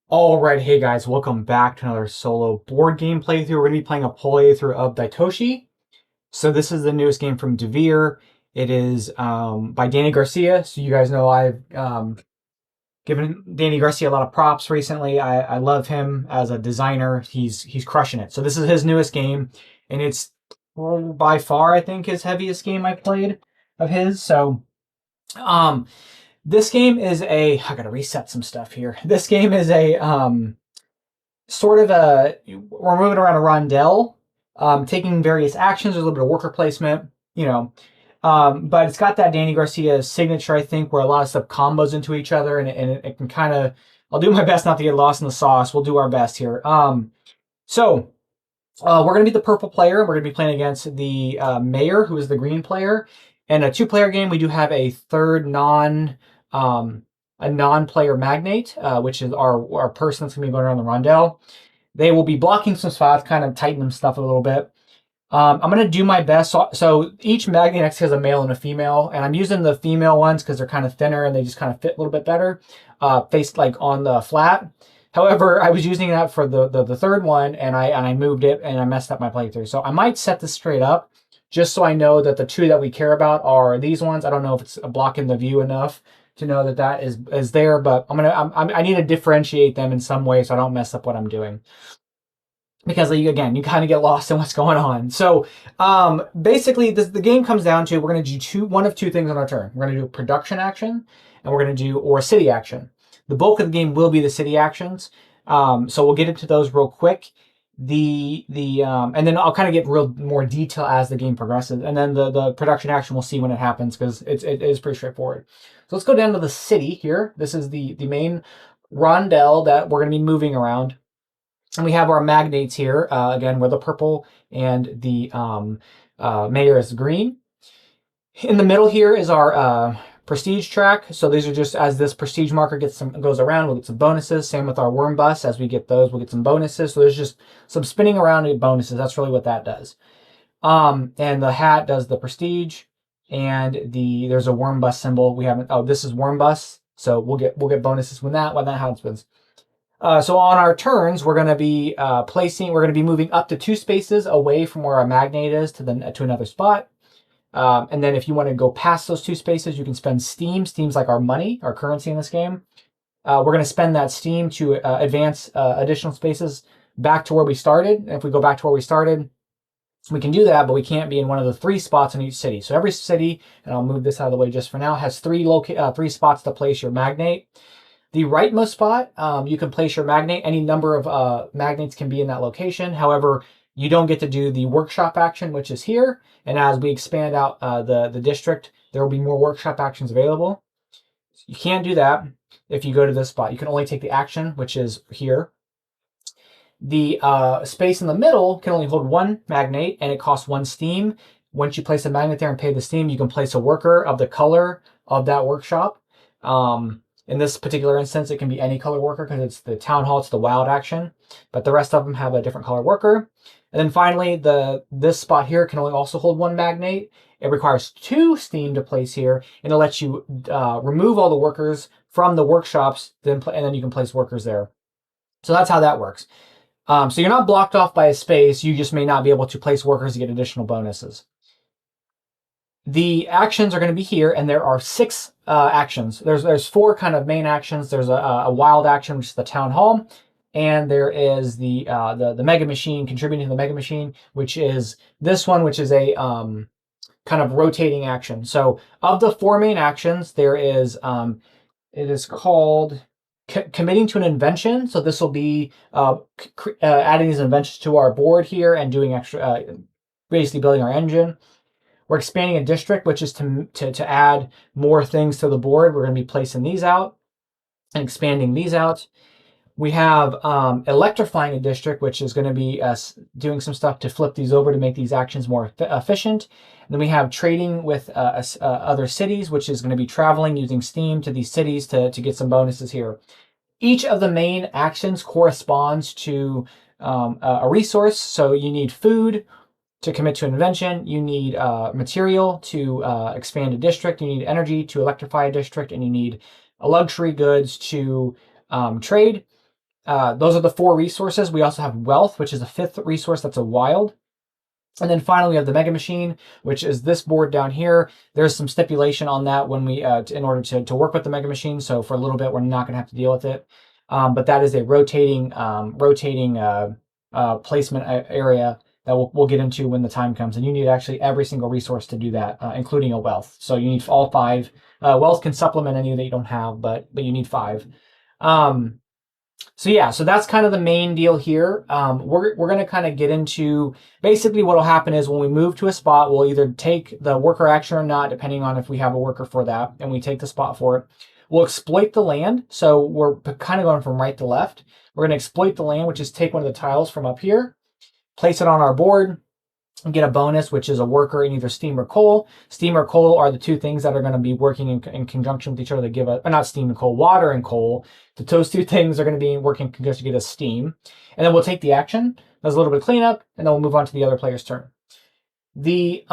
All right, hey guys, welcome back to another solo board game playthrough. We're going to be playing a playthrough of Daitoshi. So this is the newest game from Devir. It is by Dani Garcia. So you guys know I've given Dani Garcia a lot of props recently. I love him as a designer. He's crushing it. So this is his newest game, and it's by far I think his heaviest game I've played of his. So um, this game is I gotta reset some stuff here. This game is a sort of we're moving around a rondel, taking various actions. There's a little bit of worker placement, but it's got that Dani Garcia signature, I think, where a lot of stuff combos into each other, and it can kind of. I'll do my best not to get lost in the sauce. We'll do our best here. So we're going to be the purple player. We're going to be playing against the mayor, who is the green player. And a two-player game, we do have a third a non-player magnate, which is our person that's going to be going around the rondel. They will be blocking some spots, kind of tighten them stuff a little bit. I'm going to do my best. So each magnate actually has a male and a female, and I'm using the female ones because they're kind of thinner and they just kind of fit a little bit better, faced like on the flat. However, I was using that for the third one, and I moved it, and I messed up my playthrough. So I might set this straight up, just so I know that the two that we care about are these ones. I don't know if it's blocking the view enough to know that is there, but I need to differentiate them in some way so I don't mess up what I'm doing. Because again, you kind of get lost in what's going on. So basically, the game comes down to we're going to do one of two things on our turn. We're going to do a production action, and we're going to do a city action. The bulk of the game will be the city actions, so we'll get into those real quick. And then I'll kind of get real more detail as the game progresses, and then the production action we'll see when it happens because it is pretty straightforward. So let's go down to the city here. This is the main rondel that we're going to be moving around. And we have our magnates here. Again, we're the purple, and the mayor is green. In the middle here is our prestige track. So these are just as this prestige marker goes around, we'll get some bonuses. Same with our worm bus. As we get those, we'll get some bonuses. So there's just some spinning around and bonuses. That's really what that does. And the hat does the prestige, and there's a worm bus symbol. We haven't. Oh, this is worm bus. So we'll get bonuses when that happens. So on our turns, we're going to be we're going to be moving up to 2 spaces away from where our magnate is to another spot. And then if you want to go past those 2 spaces, you can spend steam. Steam's like our money, our currency in this game. We're going to spend that steam to advance additional spaces back to where we started. And if we go back to where we started, we can do that, but we can't be in one of the 3 spots in each city. So every city, and I'll move this out of the way just for now, has 3 spots to place your magnate. The rightmost spot, you can place your magnate. Any number of magnates can be in that location. However, you don't get to do the workshop action, which is here. And as we expand out the district, there will be more workshop actions available. You can't do that if you go to this spot. You can only take the action, which is here. The space in the middle can only hold 1 magnate, and it costs 1 steam. Once you place a magnet there and pay the steam, you can place a worker of the color of that workshop. In this particular instance, it can be any color worker because it's the town hall, it's the wild action. But the rest of them have a different color worker. And then finally, this spot here can only also hold 1 magnate. It requires 2 steam to place here, and it lets you remove all the workers from the workshops, and then you can place workers there. So that's how that works. So you're not blocked off by a space, you just may not be able to place workers to get additional bonuses. The actions are going to be here, and there are 6 actions. There's 4 kind of main actions. There's a wild action, which is the town hall, and there is the mega machine, contributing to the mega machine, which is this one, which is a kind of rotating action. So of the 4 main actions, there is it is called committing to an invention. So this will be adding these inventions to our board here and doing extra, basically building our engine. We're expanding a district, which is to add more things to the board. We're going to be placing these out and expanding these out. We have electrifying a district, which is going to be doing some stuff to flip these over to make these actions more efficient. And then we have trading with other cities, which is going to be traveling using steam to these cities to get some bonuses here. Each of the main actions corresponds to a resource. So you need food to commit to an invention, you need material to expand a district, you need energy to electrify a district, and you need luxury goods to trade. those are the 4 resources. We also have wealth, which is a 5th resource. That's a wild. And then finally, we have the Mega Machine, which is this board down here. There's some stipulation on that when we, in order to work with the Mega Machine. So for a little bit, we're not going to have to deal with it. But that is a rotating placement area that we'll get into when the time comes. And you need actually every single resource to do that, including a wealth. So you need all 5. Wealth can supplement any that you don't have, but you need 5. So yeah, so that's kind of the main deal here. We're going to kind of get into basically what will happen is when we move to a spot, we'll either take the worker action or not, depending on if we have a worker for that, and we take the spot for it. We'll exploit the land. So we're kind of going from right to left. We're going to exploit the land, which is take one of the tiles from up here, place it on our board, and get a bonus, which is a worker in either steam or coal. Steam or coal are the 2 things that are going to be working in conjunction with each other to give us, or not steam and coal, water and coal. Those 2 things are going to be working in conjunction to get us steam. And then we'll take the action, there's a little bit of cleanup, and then we'll move on to the other player's turn. The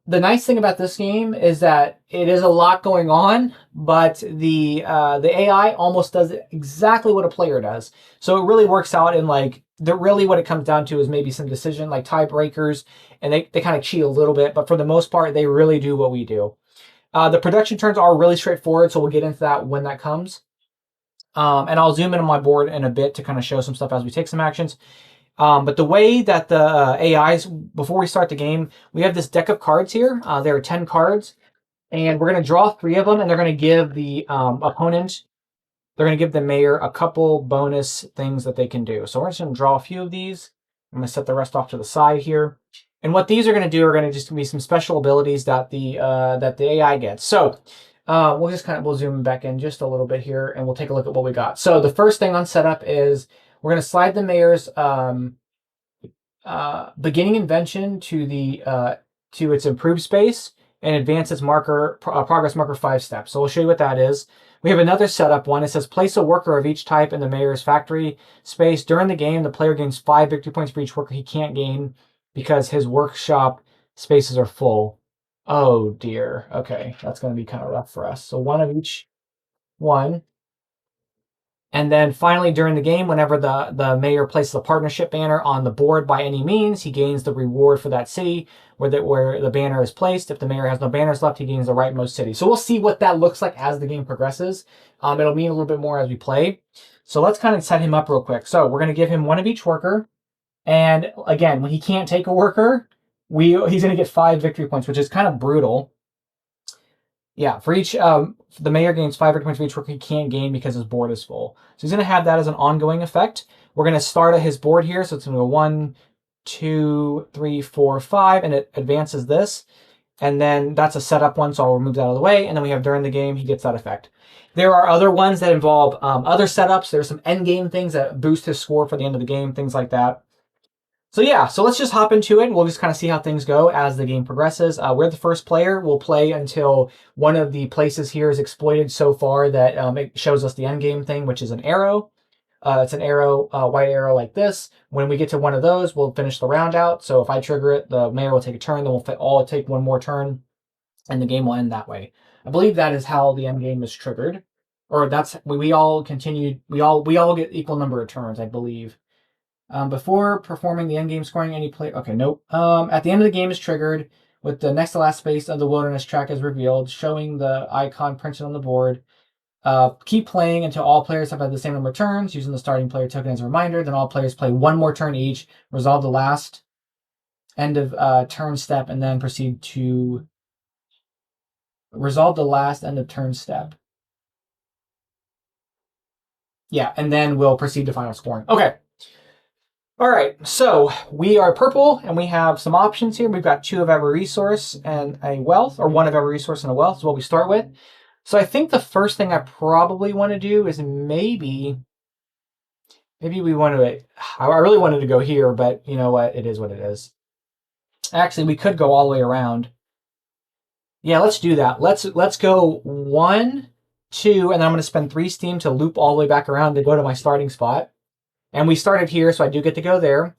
nice thing about this game is that it is a lot going on, but the AI almost does exactly what a player does. So it really works out in like, really what it comes down to is maybe some decision like tiebreakers, and they kind of cheat a little bit, but for the most part, they really do what we do. The production turns are really straightforward, so we'll get into that when that comes. And I'll zoom in on my board in a bit to kind of show some stuff as we take some actions. But the way that the AIs, before we start the game, we have this deck of cards here. There are 10 cards, and we're going to draw 3 of them, and they're going to give the opponent, they're going to give the mayor a couple bonus things that they can do. So we're just going to draw a few of these. I'm going to set the rest off to the side here. And what these are going to do are going to just be some special abilities that the AI gets. So we'll zoom back in just a little bit here, and we'll take a look at what we got. So the first thing on setup is we're going to slide the mayor's beginning invention to its improved space and advance its progress marker 5 steps. So we'll show you what that is. We have another setup one. It says place a worker of each type in the mayor's factory space. During the game, the player gains 5 victory points for each worker he can't gain because his workshop spaces are full. Oh dear. Okay, that's going to be kind of rough for us. So 1 of each one. And then finally, during the game, whenever the mayor places a partnership banner on the board by any means, he gains the reward for that city where the banner is placed. If the mayor has no banners left, he gains the rightmost city. So we'll see what that looks like as the game progresses. It'll mean a little bit more as we play. So let's kind of set him up real quick. So we're going to give him 1 of each worker. And again, when he can't take a worker, he's going to get 5 victory points, which is kind of brutal. Yeah, for each, the mayor gains 5 victory points for each worker he can't gain because his board is full. So he's going to have that as an ongoing effect. We're going to start at his board here. So it's going to go 1, 2, 3, 4, 5, and it advances this. And then that's a setup one, so I'll remove that out of the way. And then we have during the game, he gets that effect. There are other ones that involve other setups. There's some end game things that boost his score for the end of the game, things like that. So yeah, so let's just hop into it. We'll just kind of see how things go as the game progresses. We're the first player. We'll play until one of the places here is exploited so far that it shows us the end game thing, which is an arrow. It's an arrow, white arrow like this. When we get to one of those, we'll finish the round out. So if I trigger it, the mayor will take a turn. Then we'll all take 1 more turn, and the game will end that way. I believe that is how the end game is triggered, or that's we all continue. We all get equal number of turns, I believe. Before performing the endgame scoring, any play. Okay, nope. At the end of the game is triggered with the next to last space of the wilderness track is revealed, showing the icon printed on the board. Keep playing until all players have had the same number of turns, using the starting player token as a reminder. Then all players play 1 more turn each, resolve the last end of turn step, and then proceed to resolve the last end of turn step. Yeah, and then we'll proceed to final scoring. Okay. All right, so we are purple, and we have some options here. We've got 2 of every resource and a wealth, or 1 of every resource and a wealth is what we start with. So I think the first thing I probably want to do is maybe we want to, I really wanted to go here, but you know what? It is what it is. Actually, we could go all the way around. Yeah, let's do that. Let's go 1, 2, and then I'm going to spend 3 steam to loop all the way back around to go to my starting spot. And we started here, so I do get to go there.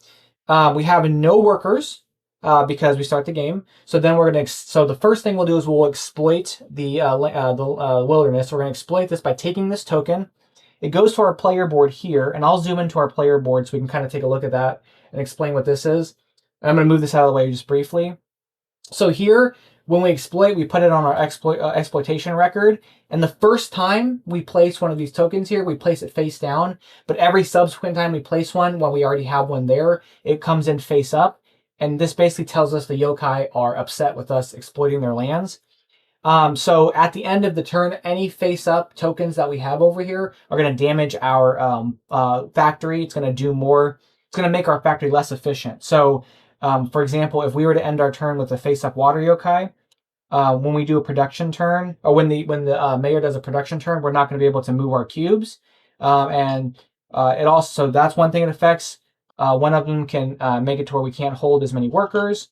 We have no workers because we start the game. So then we're going to. So the first thing we'll do is we'll exploit the wilderness. We're going to exploit this by taking this token It goes to our player board here, and I'll zoom into our player board so we can kind of take a look at that and explain what this is. And I'm going to move this out of the way just briefly. So here, when we exploit, we put it on our exploitation record. And the first time we place one of these tokens here, we place it face down. But every subsequent time we place one, while we already have one there, it comes in face up. And this basically tells us the yokai are upset with us exploiting their lands. So at the end of the turn, any face-up tokens that we have over here are going to damage our factory. It's going to do more. It's going to make our factory less efficient. So, for example, if we were to end our turn with a face-up water yokai, when we do a production turn, or when the mayor does a production turn, we're not going to be able to move our cubes. It also, so that's one thing it affects. One of them can make it to where we can't hold as many workers.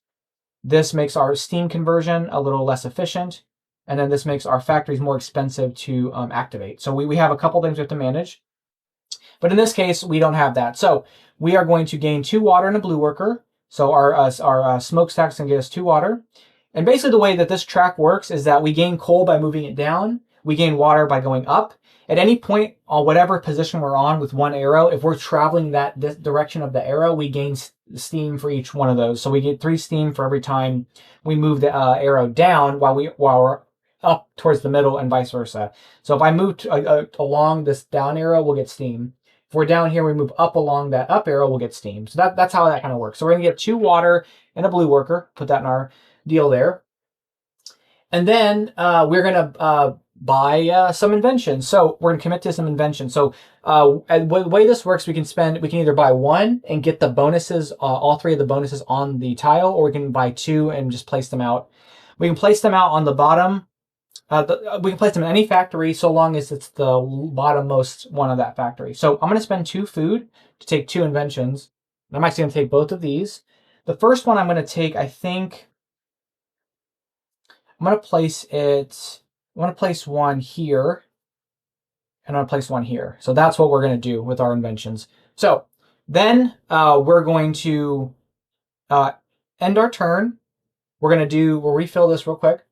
This makes our steam conversion a little less efficient. And then this makes our factories more expensive to activate. So we have a couple things we have to manage. But in this case, we don't have that. So we are going to gain 2 water and a blue worker. So our smokestack is going to get us 2 water. And basically the way that this track works is that we gain coal by moving it down. We gain water by going up. At any point on whatever position we're on with one arrow, if we're traveling this direction of the arrow, we gain steam for each one of those. So we get 3 steam for every time we move the arrow down while we're up towards the middle and vice versa. So if I move along this down arrow, we'll get steam. If we're down here, we move up along that up arrow, we'll get steam. So that's how that kind of works. So we're going to get 2 water and a blue worker. Put that in our deal there. And then we're going to buy some inventions. So we're going to commit to some inventions. So the way this works, we can either buy 1 and get the bonuses, all 3 of the bonuses on the tile, or we can buy 2 and just place them out. We can place them out on the bottom. We can place them in any factory so long as it's the bottommost one of that factory. So I'm going to spend 2 food to take 2 inventions. I'm actually going to take both of these. The first one I'm going to take, I think, I'm going to place it, I'm going to place 1 here, and I'm going to place 1 here. So that's what we're going to do with our inventions. So then we're going to end our turn. We'll refill this real quick.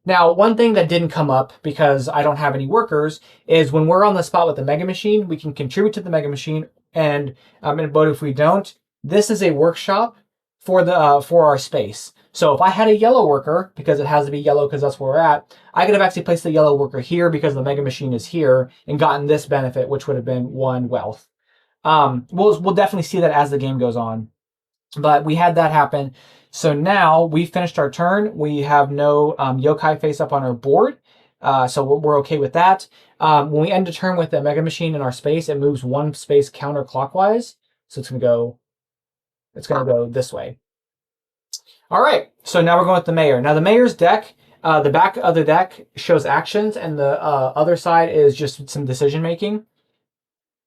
Now, one thing that didn't come up because I don't have any workers is when we're on the spot with the Mega Machine, we can contribute to the Mega Machine, but if we don't, this is a workshop for our space. So if I had a yellow worker, because it has to be yellow because that's where we're at, I could have actually placed the yellow worker here because the Mega Machine is here and gotten this benefit, which would have been 1 wealth. We'll definitely see that as the game goes on. But we had that happen. So now we finished our turn. We have no yokai face up on our board. So we're okay with that. When we end a turn with the Mega Machine in our space, it moves 1 space counterclockwise. So it's going to go this way. All right. So now we're going with the mayor. Now the mayor's deck, the back of the deck shows actions, and the other side is just some decision making.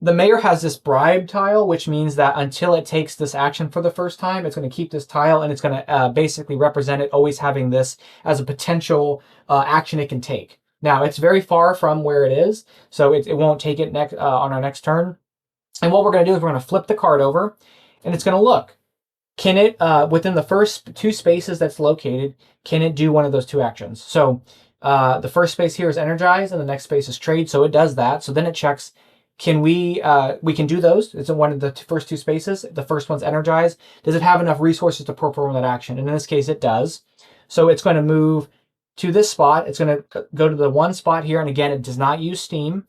The mayor has this bribe tile, which means that until it takes this action for the first time, it's going to keep this tile, and it's going to basically represent it always having this as a potential action it can take. Now, it's very far from where it is, so it won't take it on our next turn. And what we're going to do is we're going to flip the card over, and it's going to look. Can it, within the first 2 spaces that's located, can it do one of those 2 actions? So the first space here is energize, and the next space is trade, so it does that. So then it checks, can we can do those. It's in one of the first 2 spaces. The first one's energize. Does it have enough resources to perform that action? And in this case, it does. So it's going to move to this spot. It's going to go to the 1 spot here. And again, it does not use steam.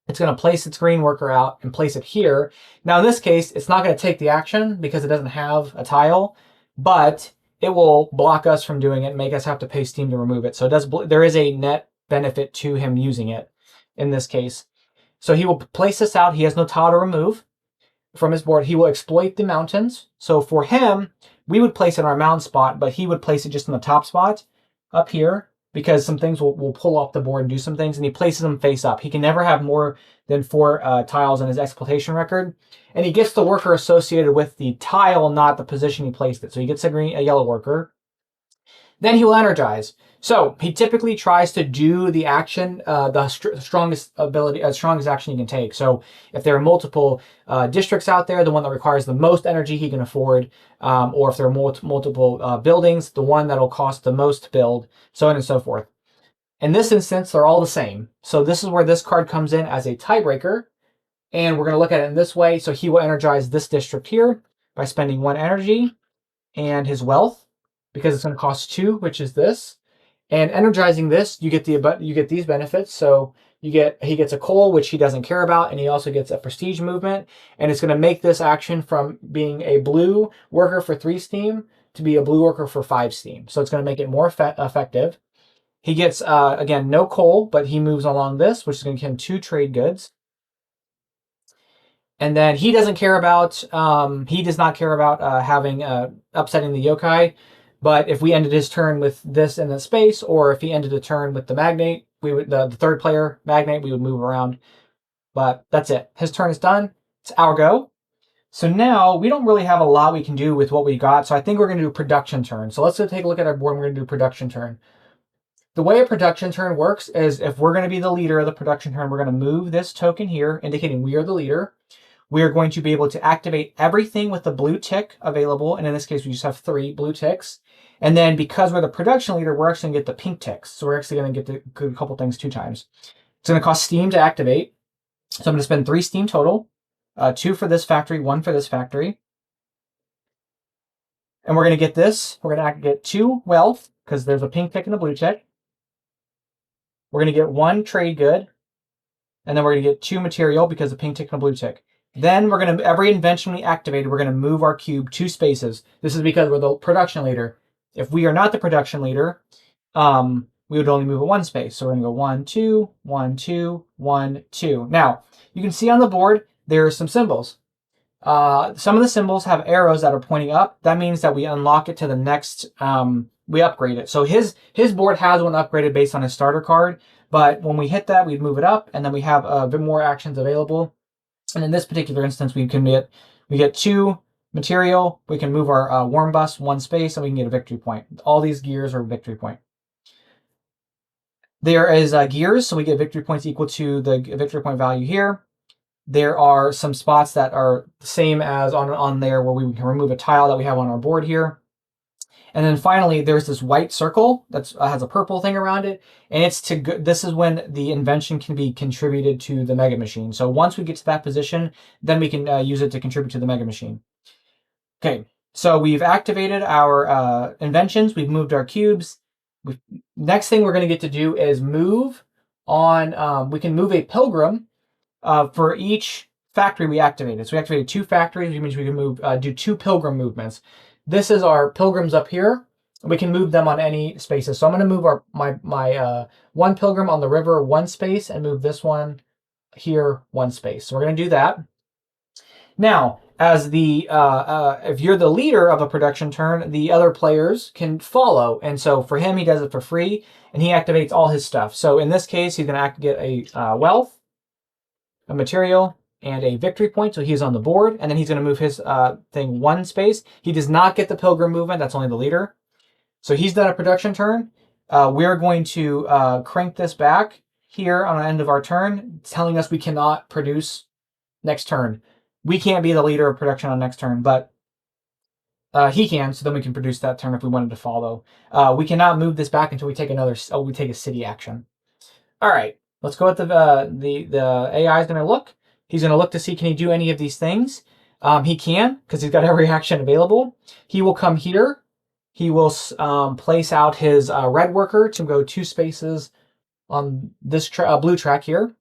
It's going to place its green worker out and place it here. Now, in this case, it's not going to take the action because it doesn't have a tile, but it will block us from doing it and make us have to pay steam to remove it. So there is a net benefit to him using it in this case. So he will place this out. He has no tile to remove from his board. He will exploit the mountains. So for him, we would place it in our mountain spot, but he would place it just in the top spot up here because some things will pull off the board and do some things, and he places them face up. He can never have more than 4 tiles in his exploitation record, and he gets the worker associated with the tile, not the position he placed it. So he gets a yellow worker. Then he will energize. So he typically tries to do the action, the strongest action he can take. So if there are multiple districts out there, the one that requires the most energy he can afford, or if there are multiple buildings, the one that'll cost the most to build, so on and so forth. In this instance, they're all the same. So this is where this card comes in as a tiebreaker. And we're going to look at it in this way. So he will energize this district here by spending 1 energy and his wealth, because it's going to cost 2, which is this. And energizing this, you get these benefits. So he gets a coal, which he doesn't care about, and he also gets a prestige movement. And it's going to make this action from being a blue worker for 3 steam to be a blue worker for 5 steam. So it's going to make it more effective. He gets, again, no coal, but he moves along this, which is going to give him 2 trade goods. And then he doesn't care about, he does not care about having, upsetting the yokai. But if we ended his turn with this in the space, or if he ended the turn with the magnate, we would, the 3rd player magnate, we would move around. But that's it. His turn is done. It's our go. So now we don't really have a lot we can do with what we got. So I think we're going to do a production turn. So let's go take a look at our board. And we're going to do a production turn. The way a production turn works is if we're going to be the leader of the production turn, we're going to move this token here, indicating we are the leader. We are going to be able to activate everything with the blue tick available. And in this case, we just have 3 blue ticks. And then because we're the production leader, we're actually going to get the pink ticks. So we're actually going to get a couple things 2 times. It's going to cost steam to activate. So I'm going to spend 3 steam total. 2 for this factory, 1 for this factory. And we're going to get this. We're going to get 2 wealth, because there's a pink tick and a blue tick. We're going to get 1 trade good. And then we're going to get 2 material, because the pink tick and a blue tick. Then we're going to, every invention we activated, we're going to move our cube 2 spaces. This is because we're the production leader. If we are not the production leader, we would only move it 1 space. So we're going to go 1, 2, 1, 2, 1, 2. Now, you can see on the board, there are some symbols. Some of the symbols have arrows that are pointing up. That means that we unlock it to the next, we upgrade it. So his board has one upgraded based on his starter card. But when we hit that, we'd move it up, and then we have a bit more actions available. And in this particular instance, we get 2 material. We can move our warm bus 1 space, and we can get a victory point. All these gears are a victory point. There is gears, so we get victory points equal to the victory point value here. There are some spots that are the same as on there where we can remove a tile that we have on our board here. And then finally, there's this white circle that has a purple thing around it. And this is when the invention can be contributed to the Mega Machine. So once we get to that position, then we can use it to contribute to the Mega Machine. Okay, so we've activated our inventions. We've moved our cubes. Next thing we're going to get to do is move on. We can move a pilgrim for each factory we activated. So we activated 2 factories, which means we can do 2 pilgrim movements. This is our pilgrims up here. We can move them on any spaces. So I'm going to move my 1 pilgrim on the river 1 space, and move this one here 1 space. So we're going to do that. Now, as if you're the leader of a production turn, the other players can follow. And so for him, he does it for free, and he activates all his stuff. So in this case, he's going to get a wealth, a material, and a victory point, so he's on the board, and then he's going to move his thing 1 space. He does not get the pilgrim movement, that's only the leader. So he's done a production turn. We're going to crank this back here on the end of our turn, telling us we cannot produce next turn. We can't be the leader of production on next turn, but he can, so then we can produce that turn if we wanted to follow. We cannot move this back until we take we take a city action. All right, let's go with the AI is going to look. He's going to look to see, can he do any of these things? He can, because he's got every action available. He will come here. He will place out his red worker to go 2 spaces on this blue track here.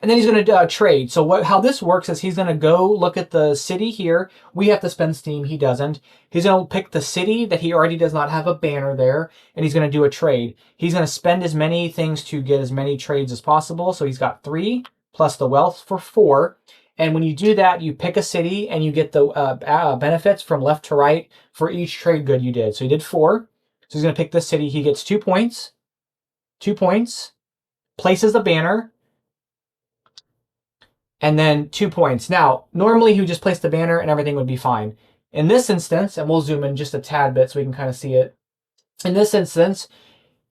And then he's going to trade. So how this works is he's going to go look at the city here. We have to spend steam. He doesn't. He's going to pick the city that he already does not have a banner there, and he's going to do a trade. He's going to spend as many things to get as many trades as possible. So he's got 3 plus the wealth for 4. And when you do that, you pick a city and you get the benefits from left to right for each trade good you did. So he did 4. So he's going to pick this city. He gets 2 points. 2 points. Places the banner. And then 2 points. Now, normally he would just place the banner and everything would be fine. In this instance, and we'll zoom in just a tad bit so we can kind of see it. In this instance,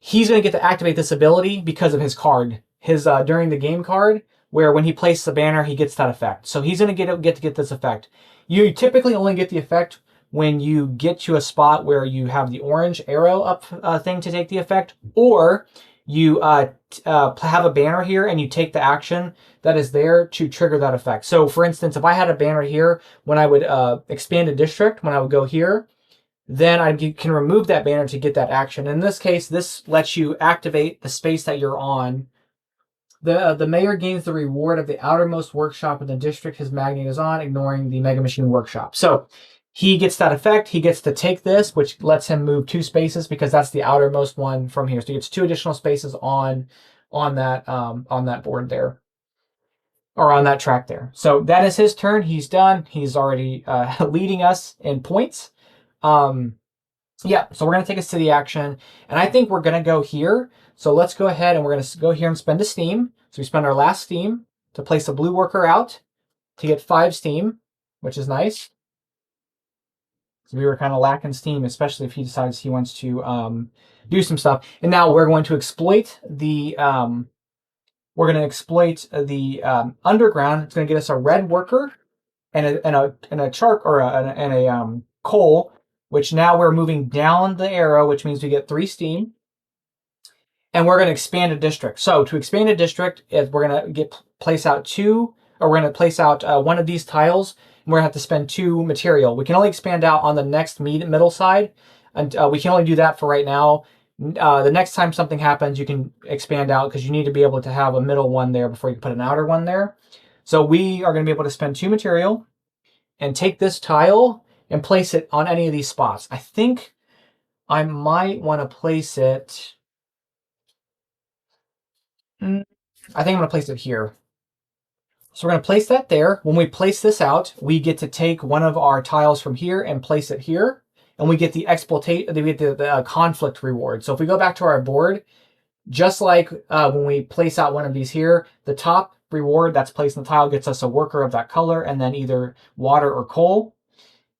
he's going to get to activate this ability because of his card. His during the game card, where when he places the banner, he gets that effect. So he's going to get this effect. You typically only get the effect when you get to a spot where you have the orange arrow up thing to take the effect, or you have a banner here and you take the action that is there to trigger that effect. So for instance, if I had a banner here, when I would expand a district, when I would go here, then I can remove that banner to get that action. In this case, this lets you activate the space that you're on. The mayor gains the reward of the outermost workshop in the district his magnet is on, ignoring the Mega Machine workshop. So he gets that effect. He gets to take this, which lets him move 2 spaces because that's the outermost one from here. So he gets 2 additional spaces on that board there, or on that track there. So that is his turn. He's done. He's already leading us in points. Yeah, so we're going to take a city action, and I think we're going to go here. So let's go ahead and we're going to go here and spend a steam. So we spend our last steam to place a blue worker out to get 5 steam, which is nice. So we were kind of lacking steam, especially if he decides he wants to do some stuff. And now we're going to exploit the underground. It's going to get us a red worker and a chart or a coal, which now we're moving down the arrow, which means we get 3 steam. And we're going to expand a district. So to expand a district, we're going to place out 2, or we're going to place out one of these tiles, and we're going to have to spend 2 material. We can only expand out on the next middle side, and we can only do that for right now. The next time something happens, you can expand out because you need to be able to have a middle one there before you put an outer one there. So we are going to be able to spend 2 material and take this tile and place it on any of these spots. I think I might want to place it... I think I'm going to place it here. So we're going to place that there. When we place this out, we get to take one of our tiles from here and place it here. And we get the conflict reward. So if we go back to our board, just like when we place out one of these here, the top reward that's placed in the tile gets us a worker of that color and then either water or coal.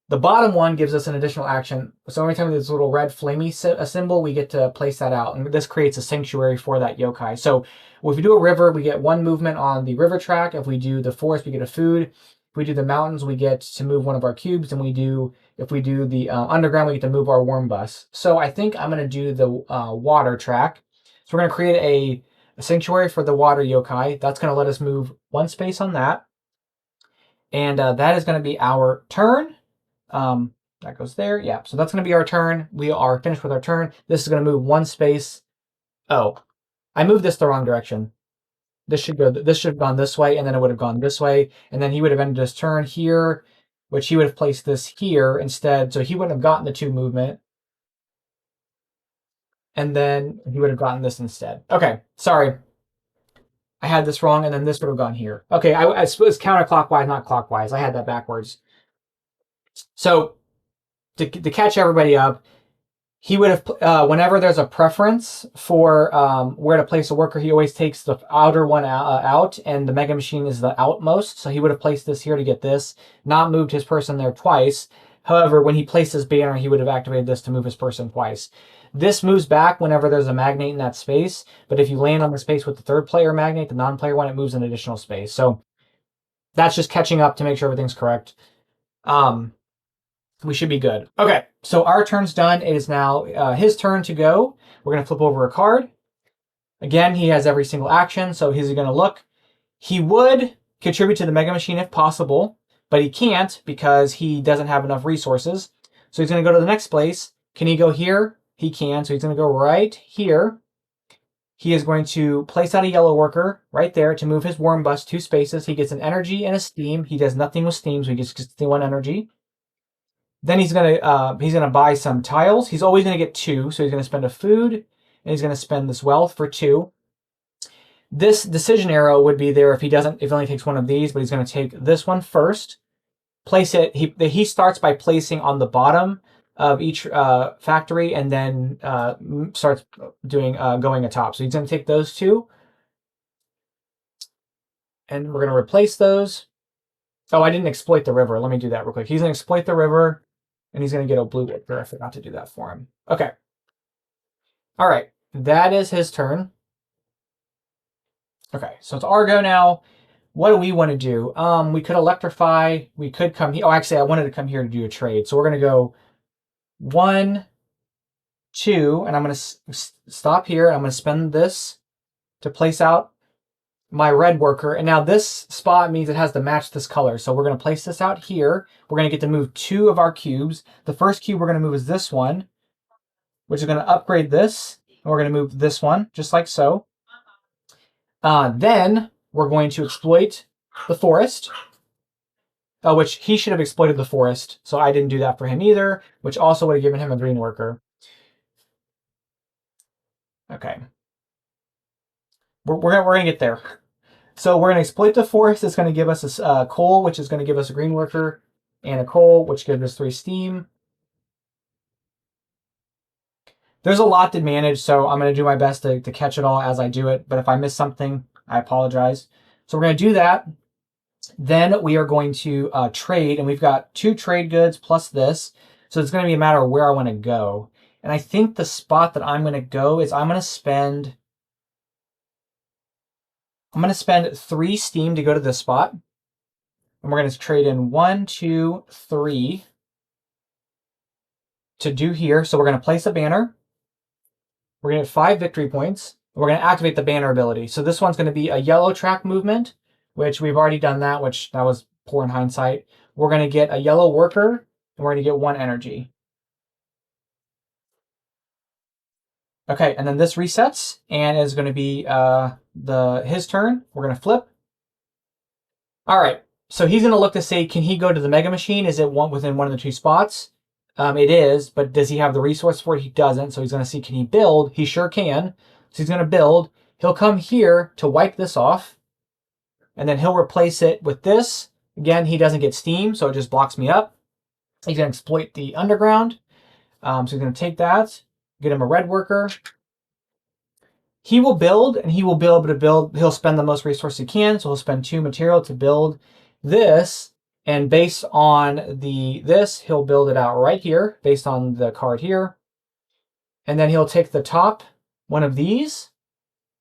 The bottom one gives us an additional action. So every time there's a little red flamey symbol, we get to place that out. And this creates a sanctuary for that yokai. So if we do a river, we get 1 movement on the river track. If we do the forest, we get a food. If we do the mountains, we get to move one of our cubes. And if we do the underground, we get to move our warm bus. So I think I'm going to do the water track. So we're going to create a sanctuary for the water yokai. That's going to let us move 1 space on that. And that is going to be our turn. That goes there. Yeah, so that's going to be our turn. We are finished with our turn. This is going to move 1 space. Oh, I moved this the wrong direction. This should have gone this way, and then it would have gone this way, and then he would have ended his turn here, which he would have placed this here instead, so he wouldn't have gotten the 2 movement. And then he would have gotten this instead. Okay, sorry. I had this wrong, and then this would have gone here. Okay, I suppose counterclockwise, not clockwise. I had that backwards. So to catch everybody up, he would have, whenever there's a preference for where to place a worker, he always takes the outer one out, and the Mega Machine is the outmost. So he would have placed this here to get this, not moved his person there twice. However, when he placed his banner, he would have activated this to move his person twice. This moves back whenever there's a magnate in that space, but if you land on the space with the 3rd player magnate, the non-player one, it moves an additional space. So that's just catching up to make sure everything's correct. We should be good. Okay, so our turn's done. It is now his turn to go. We're going to flip over a card. Again, he has every single action, so he's going to look. He would contribute to the Mega Machine if possible, but he can't because he doesn't have enough resources. So he's going to go to the next place. Can he go here? He can, so he's going to go right here. He is going to place out a yellow worker right there to move his warm bus 2 spaces. He gets an energy and a steam. He does nothing with steam, so he gets just the 1 energy. Then he's gonna buy some tiles. He's always gonna get 2, so he's gonna spend a food, and he's gonna spend this wealth for 2. This decision arrow would be there if he only takes 1 of these, but he's gonna take this one first. Place it. He starts by placing on the bottom of each factory, and then starts doing going atop. So he's gonna take those 2, and we're gonna replace those. Oh, I didn't exploit the river. Let me do that real quick. He's gonna exploit the river. And he's going to get a blue worker. I forgot to do that for him. Okay. All right. That is his turn. Okay. So it's our go now. What do we want to do? We could electrify. We could come here. Oh, actually, I wanted to come here to do a trade. So we're going to go 1, 2, and I'm going to stop here. I'm going to spend this to place out my red worker. And now this spot means it has to match this color. So we're going to place this out here. We're going to get to move 2 of our cubes. The first cube we're going to move is this one, which is going to upgrade this. And we're going to move this one, just like so. Then we're going to exploit the forest, which he should have exploited the forest. So I didn't do that for him either, which also would have given him a green worker. Okay. We're going to get there. So we're going to exploit the forest. It's going to give us a coal, which is going to give us a green worker, and a coal, which gives us 3 steam. There's a lot to manage, so I'm going to do my best to catch it all as I do it. But if I miss something, I apologize. So we're going to do that. Then we are going to trade, and we've got 2 trade goods plus this. So it's going to be a matter of where I want to go. And I think the spot that I'm going to go is I'm going to spend 3 steam to go to this spot. And we're going to trade in 1, 2, 3 to do here. So we're going to place a banner. We're going to get 5 victory points. We're going to activate the banner ability. So this one's going to be a yellow track movement, which we've already done that, which that was poor in hindsight. We're going to get a yellow worker, and we're going to get 1 energy. Okay, and then this resets, and is going to be his turn. We're going to flip. All right, so he's going to look to say, can he go to the Mega Machine? Is it within one of the 2 spots? It is, but does he have the resource for it? He doesn't, so he's going to see, can he build? He sure can. So he's going to build. He'll come here to wipe this off, and then he'll replace it with this. Again, he doesn't get steam, so it just blocks me up. He's going to exploit the underground. So he's going to take that, get him a red worker. He will build, and he will be able to build. He'll spend the most resources he can, so he'll spend 2 material to build this. And based on this, he'll build it out right here, based on the card here. And then he'll take the top one of these,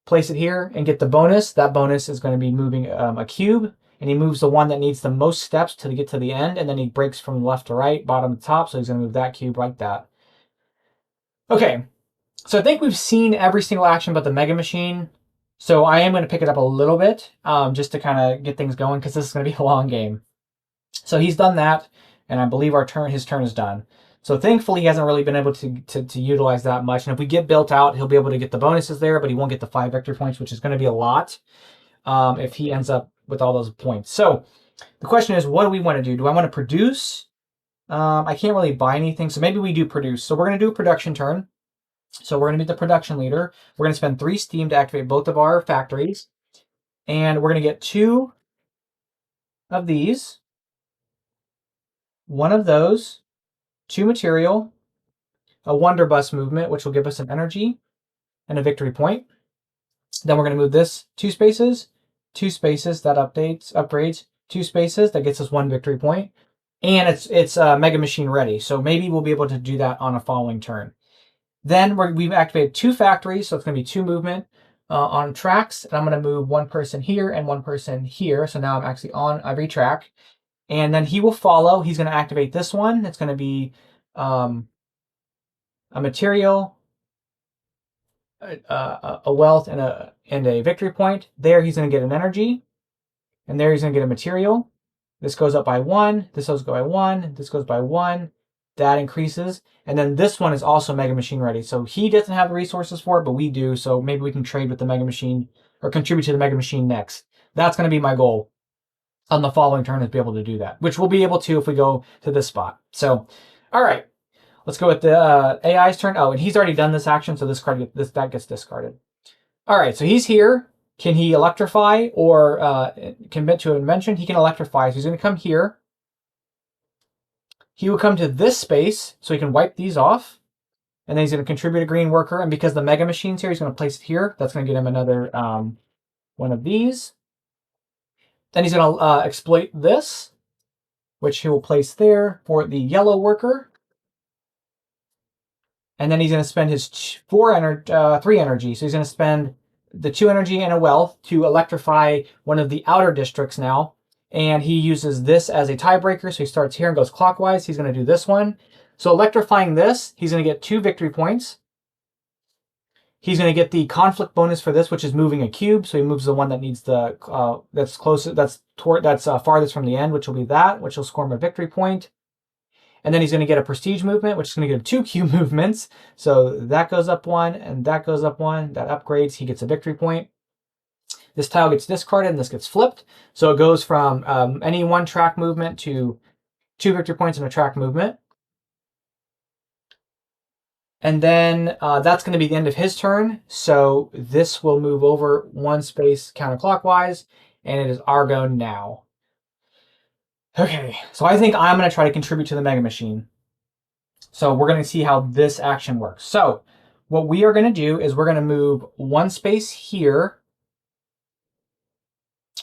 place it here, and get the bonus. That bonus is going to be moving a cube. And he moves the one that needs the most steps to get to the end. And then he breaks from left to right, bottom to top. So he's going to move that cube like that. Okay, so I think we've seen every single action but the Mega Machine. So I am going to pick it up a little bit just to kind of get things going, because this is going to be a long game. So he's done that, and I believe his turn is done. So thankfully, he hasn't really been able to utilize that much. And if we get built out, he'll be able to get the bonuses there, but he won't get the 5 victory points, which is going to be a lot if he ends up with all those points. So the question is, what do we want to do? Do I want to produce? I can't really buy anything, so maybe we do produce. So we're going to do a production turn. So we're going to be the production leader. We're going to spend 3 steam to activate both of our factories. And we're going to get 2 of these. 1 of those, 2 material, a Wonder Bus movement, which will give us an energy and a victory point. Then we're going to move this 2 spaces, 2 spaces, that upgrades 2 spaces, that gets us 1 victory point. And it's Mega Machine ready, so maybe we'll be able to do that on a following turn. Then we've activated 2 factories, so it's going to be 2 movement on tracks. And I'm going to move 1 person here and 1 person here, so now I'm actually on every track. And then he will follow. He's going to activate this one. It's going to be a material, a wealth, and a victory point. There he's going to get an energy. And there he's going to get a material. This goes up by 1. This goes by 1. This goes by 1. That increases. And then this one is also Mega Machine ready. So he doesn't have the resources for it, but we do. So maybe we can trade with the Mega Machine or contribute to the Mega Machine next. That's going to be my goal on the following turn, is be able to do that, which we'll be able to if we go to this spot. So, all right, let's go with the AI's turn. Oh, and he's already done this action, so that gets discarded. All right, so he's here. Can he electrify or commit to an invention? He can electrify, so he's going to come here. He will come to this space, so he can wipe these off. And then he's going to contribute a green worker. And because the Mega Machine's here, he's going to place it here. That's going to get him another one of these. Then he's going to exploit this, which he will place there for the yellow worker. And then he's going to spend his 3 energy. So he's going to spend the 2 energy and a wealth to electrify one of the outer districts now. And he uses this as a tiebreaker. So he starts here and goes clockwise. He's going to do this one. So electrifying this, he's going to get 2 victory points. He's going to get the conflict bonus for this, which is moving a cube. So he moves the one that needs the that's closest, that's farthest from the end, which will be that, which will score him a victory point. And then he's going to get a prestige movement, which is going to give him 2 cube movements. So that goes up 1, and that goes up 1. That upgrades. He gets a victory point. This tile gets discarded, and this gets flipped. So it goes from any 1 track movement to 2 victory points and a track movement. And then that's going to be the end of his turn. So this will move over 1 space counterclockwise, and it is our go now. Okay, so I think I'm going to try to contribute to the Mega Machine. So we're going to see how this action works. So what we are going to do is we're going to move 1 space here.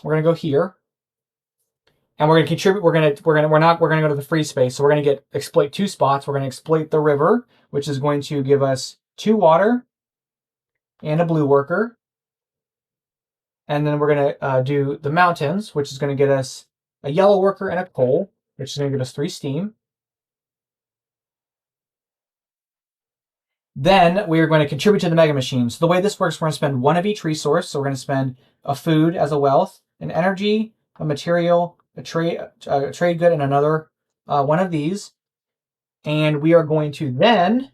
We're going to go here. And we're going to contribute. We're going to go to the free space. So we're going to exploit 2 spots. We're going to exploit the river, which is going to give us 2 water and a blue worker. And then we're going to do the mountains, which is going to get us a yellow worker and a coal, which is going to give us 3 steam. Then we are going to contribute to the Mega Machine. So the way this works, we're going to spend 1 of each resource. So we're going to spend a food as a wealth, an energy, a material, a trade good, and another one of these. And we are going to then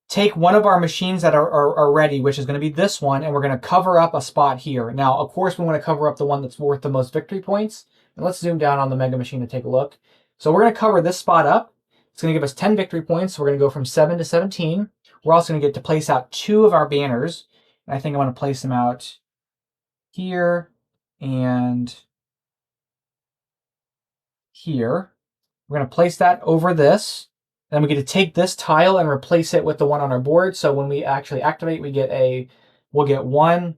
take one of our machines that are ready, which is going to be this one, and we're going to cover up a spot here. Now, of course, we want to cover up the one that's worth the most victory points. And let's zoom down on the Mega Machine to take a look. So we're going to cover this spot up. It's going to give us 10 victory points. So we're going to go from 7 to 17. We're also going to get to place out 2 of our banners. And I think I want to place them out here and here. We're going to place that over this. Then we get to take this tile and replace it with the one on our board. So when we actually activate, we'll get 1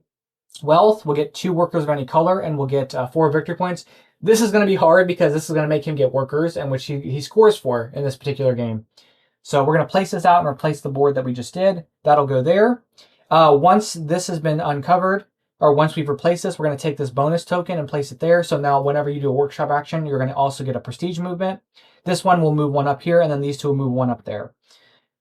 wealth, we'll get 2 workers of any color, and we'll get 4 victory points. This is going to be hard because this is going to make him get workers, and which he scores for in this particular game. So we're going to place this out and replace the board that we just did. That'll go there. Once this has been uncovered, or once we've replaced this, we're going to take this bonus token and place it there. So now whenever you do a workshop action, you're going to also get a prestige movement. This one will move 1 up here, and then these 2 will move 1 up there.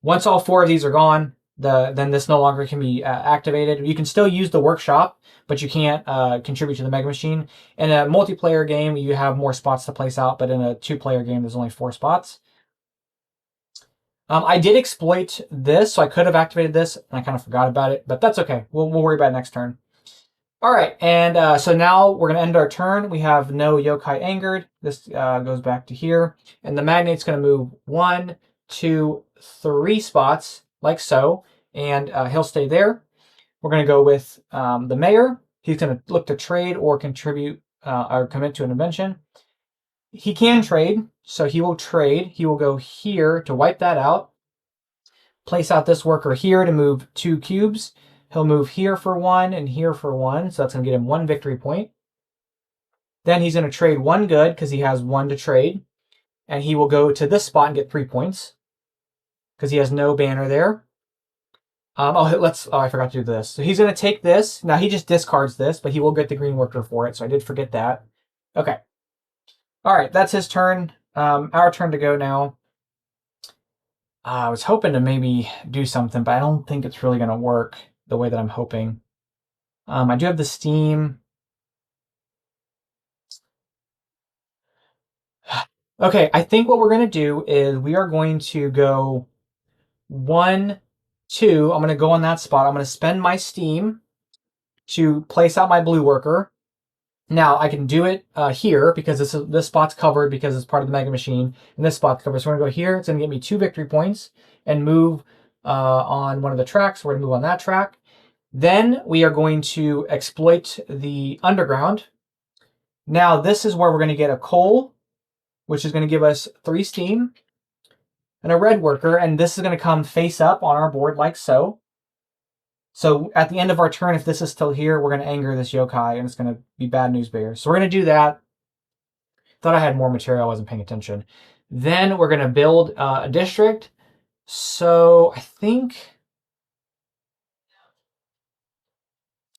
Once all 4 of these are gone, then this no longer can be activated. You can still use the workshop, but you can't contribute to the Mega Machine. In a multiplayer game, you have more spots to place out, but in a 2-player game, there's only 4 spots. I did exploit this, so I could have activated this, and I kind of forgot about it, but that's okay. We'll worry about it next turn. All right, and so now we're going to end our turn. We have no yokai angered. This goes back to here. And the magnate's going to move 1, 2, 3 spots, like so, and he'll stay there. We're going to go with the mayor. He's going to look to trade or contribute or commit to an invention. He can trade, so he will trade. He will go here to wipe that out. Place out this worker here to move 2 cubes. He'll move here for 1 and here for 1, so that's going to get him 1 victory point. Then he's going to trade 1 good because he has 1 to trade. And he will go to this spot and get 3 points because he has no banner there. I forgot to do this. So he's going to take this. Now he just discards this, but he will get the green worker for it, so I did forget that. Okay. All right, that's his turn. Our turn to go now. I was hoping to maybe do something, but I don't think it's really going to work the way that I'm hoping. I do have the steam. Okay, I think what we're going to do is we are going to go 1, 2. I'm going to go on that spot. I'm going to spend my steam to place out my blue worker. Now, I can do it here because this spot's covered because it's part of the Mega Machine, and this spot's covered. So we're going to go here. It's going to get me 2 victory points and move on one of the tracks. We're going to move on that track. Then we are going to exploit the underground. Now, this is where we're going to get a coal, which is going to give us 3 steam, and a red worker, and this is going to come face up on our board like so. So at the end of our turn, if this is still here, we're going to anger this yokai, and it's going to be bad news bears. So we're going to do that. Thought I had more material. I wasn't paying attention. Then we're going to build a district. So I think...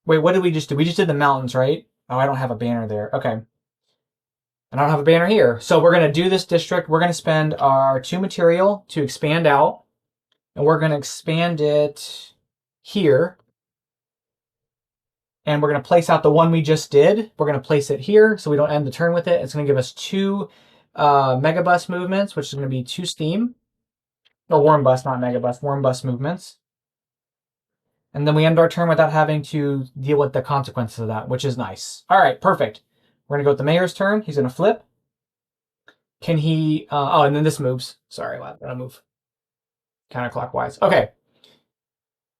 Wait, what did we just do? We just did the mountains, right? Oh, I don't have a banner there. Okay. And I don't have a banner here. So we're going to do this district. We're going to spend our 2 material to expand out. And we're going to expand it... here. And we're going to place out the one we just did. We're going to place it here so we don't end the turn with it. It's going to give us 2 Mega Bus movements, which is going to be 2 steam. Or Warm Bus, not Mega Bus, Warm Bus movements. And then we end our turn without having to deal with the consequences of that, which is nice. All right, perfect. We're going to go with the mayor's turn. He's going to flip. Can he... oh, and then this moves. Sorry, I'm going to move counterclockwise. Okay.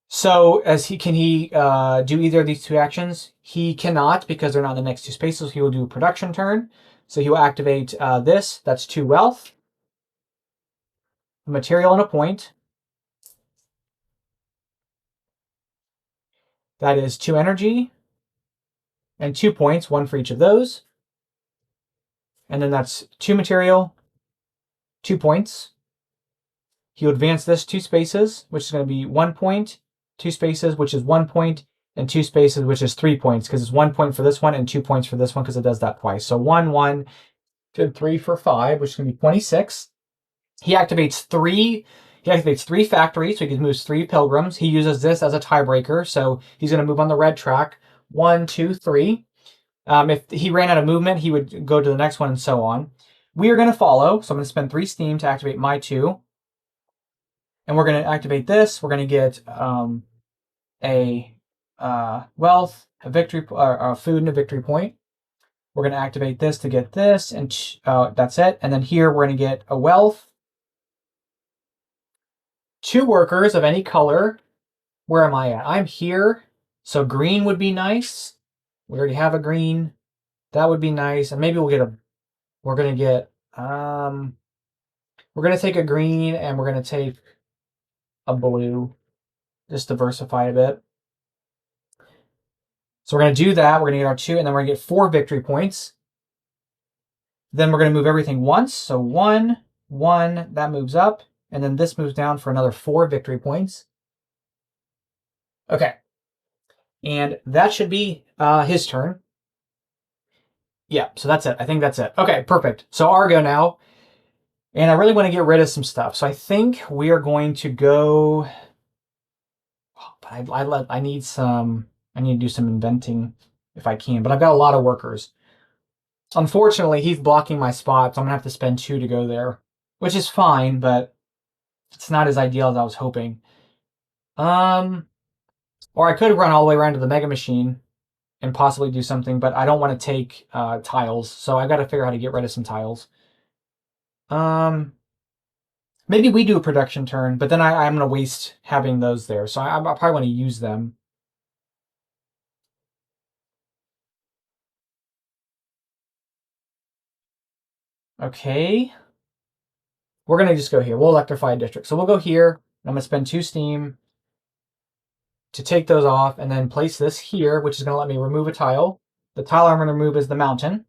So can he do either of these 2 actions? He cannot because they're not in the next 2 spaces. He will do a production turn. So he will activate this. That's 2 wealth, a material, and a point. That is 2 energy and 2 points, 1 for each of those. And then that's 2 material, 2 points. He'll advance this 2 spaces, which is going to be 1 point, 2 spaces, which is 1 point, and 2 spaces, which is 3 points, because it's 1 point for this one and 2 points for this one, because it does that twice. So 1, 1, 2, 3 for 5, which is going to be 26. He activates 3. He activates 3 factories, so he moves 3 pilgrims. He uses this as a tiebreaker, so he's going to move on the red track. 1, 2, 3. If he ran out of movement, he would go to the next one and so on. We are going to follow, so I'm going to spend 3 steam to activate my 2. And we're going to activate this. We're going to get a wealth, a victory, a food, and a victory point. We're going to activate this to get this, and that's it. And then here we're going to get a wealth, 2 workers of any color. Where am I at? I'm here. So green would be nice. We already have a green. That would be nice. And maybe we'll get a, we're going to get, we're going to take a green and we're going to take a blue. Just diversify a bit. So we're going to do that. We're going to get our 2, and then we're going to get 4 victory points. Then we're going to move everything once. So 1, 1, that moves up. And then this moves down for another 4 victory points. Okay. And that should be his turn. Yeah, so that's it. I think that's it. Okay, perfect. So Argo now. And I really want to get rid of some stuff. So I think we are going to go... But I need to do some inventing if I can. But I've got a lot of workers. Unfortunately, he's blocking my spot, so I'm going to have to spend 2 to go there. Which is fine, but it's not as ideal as I was hoping. Or I could run all the way around to the Mega Machine and possibly do something, but I don't want to take tiles, so I've got to figure out how to get rid of some tiles. Maybe we do a production turn, but then I'm going to waste having those there, so I probably want to use them. Okay. We're going to just go here. We'll electrify a district. So we'll go here. I'm going to spend 2 steam to take those off and then place this here, which is going to let me remove a tile. The tile I'm going to remove is the mountain.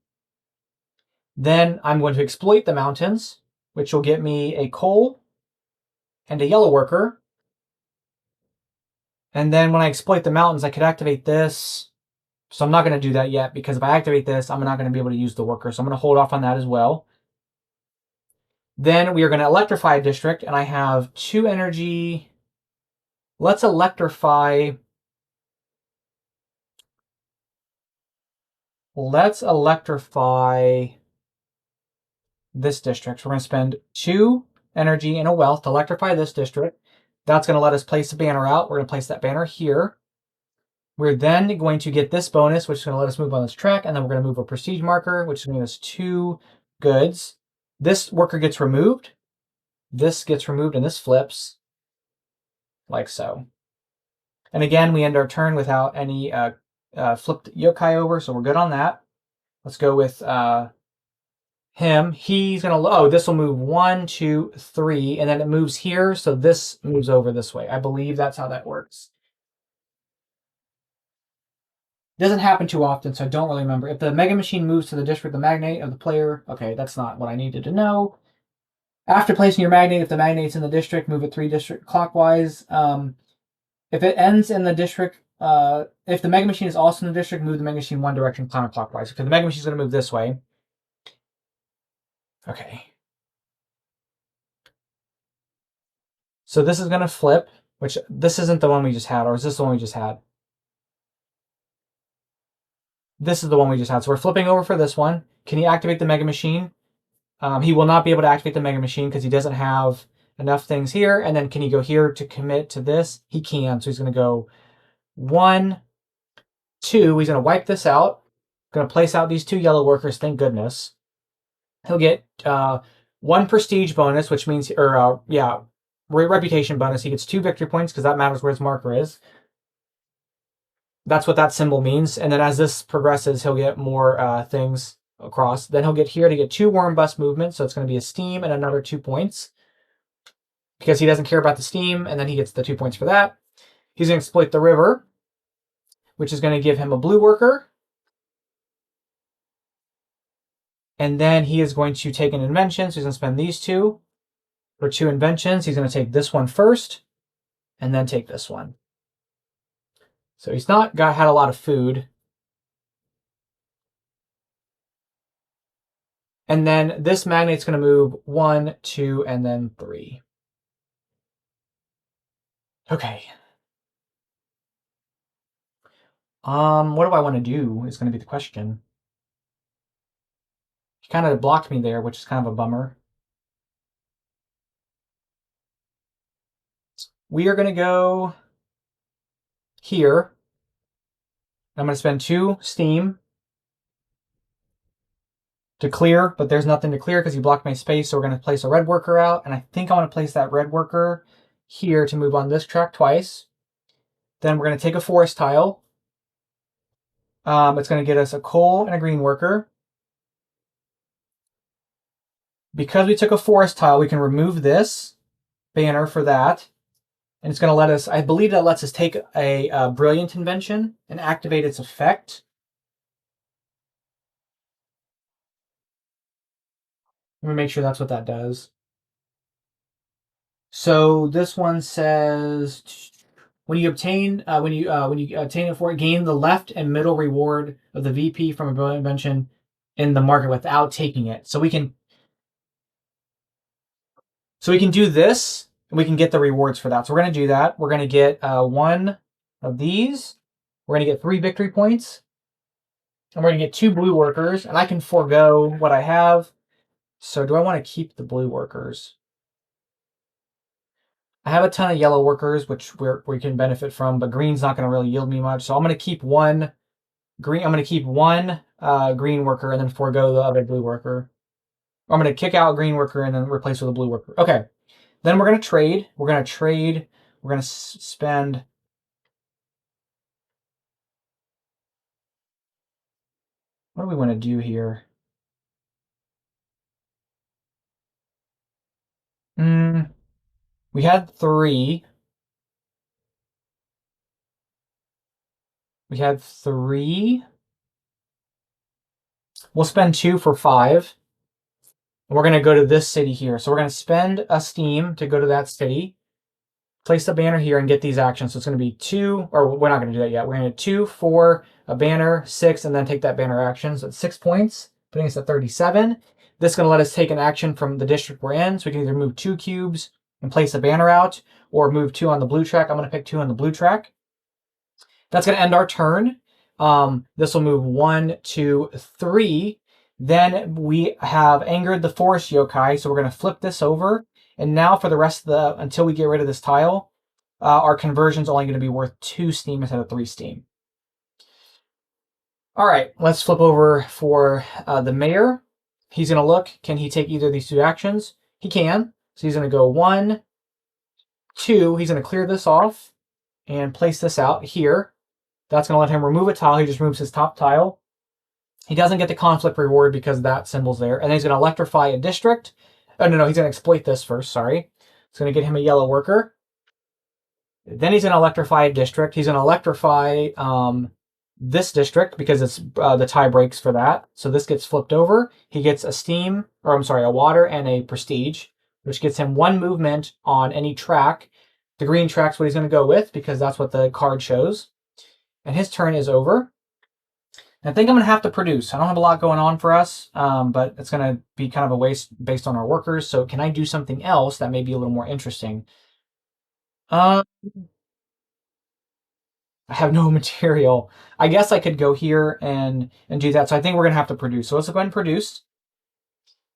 Then I'm going to exploit the mountains, which will get me a coal and a yellow worker. And then when I exploit the mountains, I could activate this. So I'm not going to do that yet, because if I activate this, I'm not going to be able to use the worker. So I'm going to hold off on that as well. Then we are going to electrify a district, and I have 2 energy. Let's electrify. Let's electrify this district. So we're going to spend 2 energy and a wealth to electrify this district. That's going to let us place a banner out. We're going to place that banner here. We're then going to get this bonus, which is going to let us move on this track, and then we're going to move a prestige marker, which is going to give us 2 goods. This worker gets removed. This gets removed, and this flips like so. And again, we end our turn without any flipped yokai over, so we're good on that. Let's go with him. He's going to... Oh, this will move 1, 2, 3, and then it moves here, so this moves over this way. I believe that's how that works. It doesn't happen too often, so I don't really remember. If the Mega Machine moves to the district, the magnate of the player... Okay, that's not what I needed to know. After placing your magnate, if the magnate's in the district, move it 3 district clockwise. If it ends in the district... if the Mega Machine is also in the district, move the Mega Machine 1 direction counterclockwise. Because the Mega Machine is going to move this way. Okay. So this is going to flip, which this isn't the one we just had, or is this the one we just had? This is the one we just had. So we're flipping over for this one. Can he activate the Mega Machine? He will not be able to activate the Mega Machine because he doesn't have enough things here. And then can he go here to commit to this? He can. So he's going to go 1, 2. He's going to wipe this out. Going to place out these 2 yellow workers. Thank goodness. He'll get 1 prestige bonus, which means, reputation bonus. He gets 2 victory points because that matters where his marker is. That's what that symbol means. And then as this progresses, he'll get more things across. Then he'll get here to get 2 worm bust movements. So it's going to be a steam and another 2 points because he doesn't care about the steam. And then he gets the 2 points for that. He's going to exploit the river, which is going to give him a blue worker. And then he is going to take an invention. So he's going to spend these 2 for 2 inventions. He's going to take this one first and then take this one. So he's not had a lot of food. And then this magnate's going to move 1, 2, and then 3. Okay. What do I want to do is going to be the question. He kind of blocked me there, which is kind of a bummer. We are going to go here. I'm going to spend 2 steam to clear, but there's nothing to clear because he blocked my space. So we're going to place a red worker out. And I think I want to place that red worker here to move on this track twice. Then we're going to take a forest tile. It's going to get us a coal and a green worker. Because we took a forest tile, we can remove this banner for that. And it's going to let us, I believe that lets us take a brilliant invention and activate its effect. Let me make sure that's what that does. So this one says, when you obtain it for it, gain the left and middle reward of the VP from a brilliant invention in the market without taking it. So we can do this. We can get the rewards for that. So we're going to do that. We're going to get 1 of these. We're going to get 3 victory points. And we're going to get 2 blue workers. And I can forego what I have. So do I want to keep the blue workers? I have a ton of yellow workers, which we can benefit from. But green's not going to really yield me much. So I'm going to keep 1 green. I'm going to keep 1 green worker and then forego the other blue worker. I'm going to kick out green worker and then replace with a blue worker. Okay. Then we're going to trade. We're going to spend. What do we want to do here? We had 3. We had 3. We'll spend 2 for 5. And we're going to go to this city here. So we're going to spend a steam to go to that city. Place the banner here and get these actions. So it's going to be 2, or we're not going to do that yet. We're going to 2, 4, a banner, 6, and then take that banner action. So it's 6 points, putting us at 37. This is going to let us take an action from the district we're in. So we can either move 2 cubes and place a banner out, or move 2 on the blue track. I'm going to pick 2 on the blue track. That's going to end our turn. This will move 1, 2, 3. Then we have angered the forest yokai, so we're going to flip this over. And now for the rest of until we get rid of this tile, our conversion's only going to be worth 2 steam instead of 3 steam. All right, let's flip over for the mayor. He's going to look, can he take either of these 2 actions? He can. So he's going to go 1, 2. He's going to clear this off and place this out here. That's going to let him remove a tile. He just removes his top tile. He doesn't get the conflict reward because that symbol's there. And then he's going to electrify a district. Oh, no, he's going to exploit this first, sorry. It's going to get him a yellow worker. Then he's going to electrify a district. He's going to electrify this district because it's the tie breaks for that. So this gets flipped over. He gets a water and a prestige, which gets him 1 movement on any track. The green track's what he's going to go with because that's what the card shows. And his turn is over. I think I'm going to have to produce. I don't have a lot going on for us, but it's going to be kind of a waste based on our workers. So can I do something else that may be a little more interesting? I have no material. I guess I could go here and do that. So I think we're gonna have to produce. So let's go ahead and produce.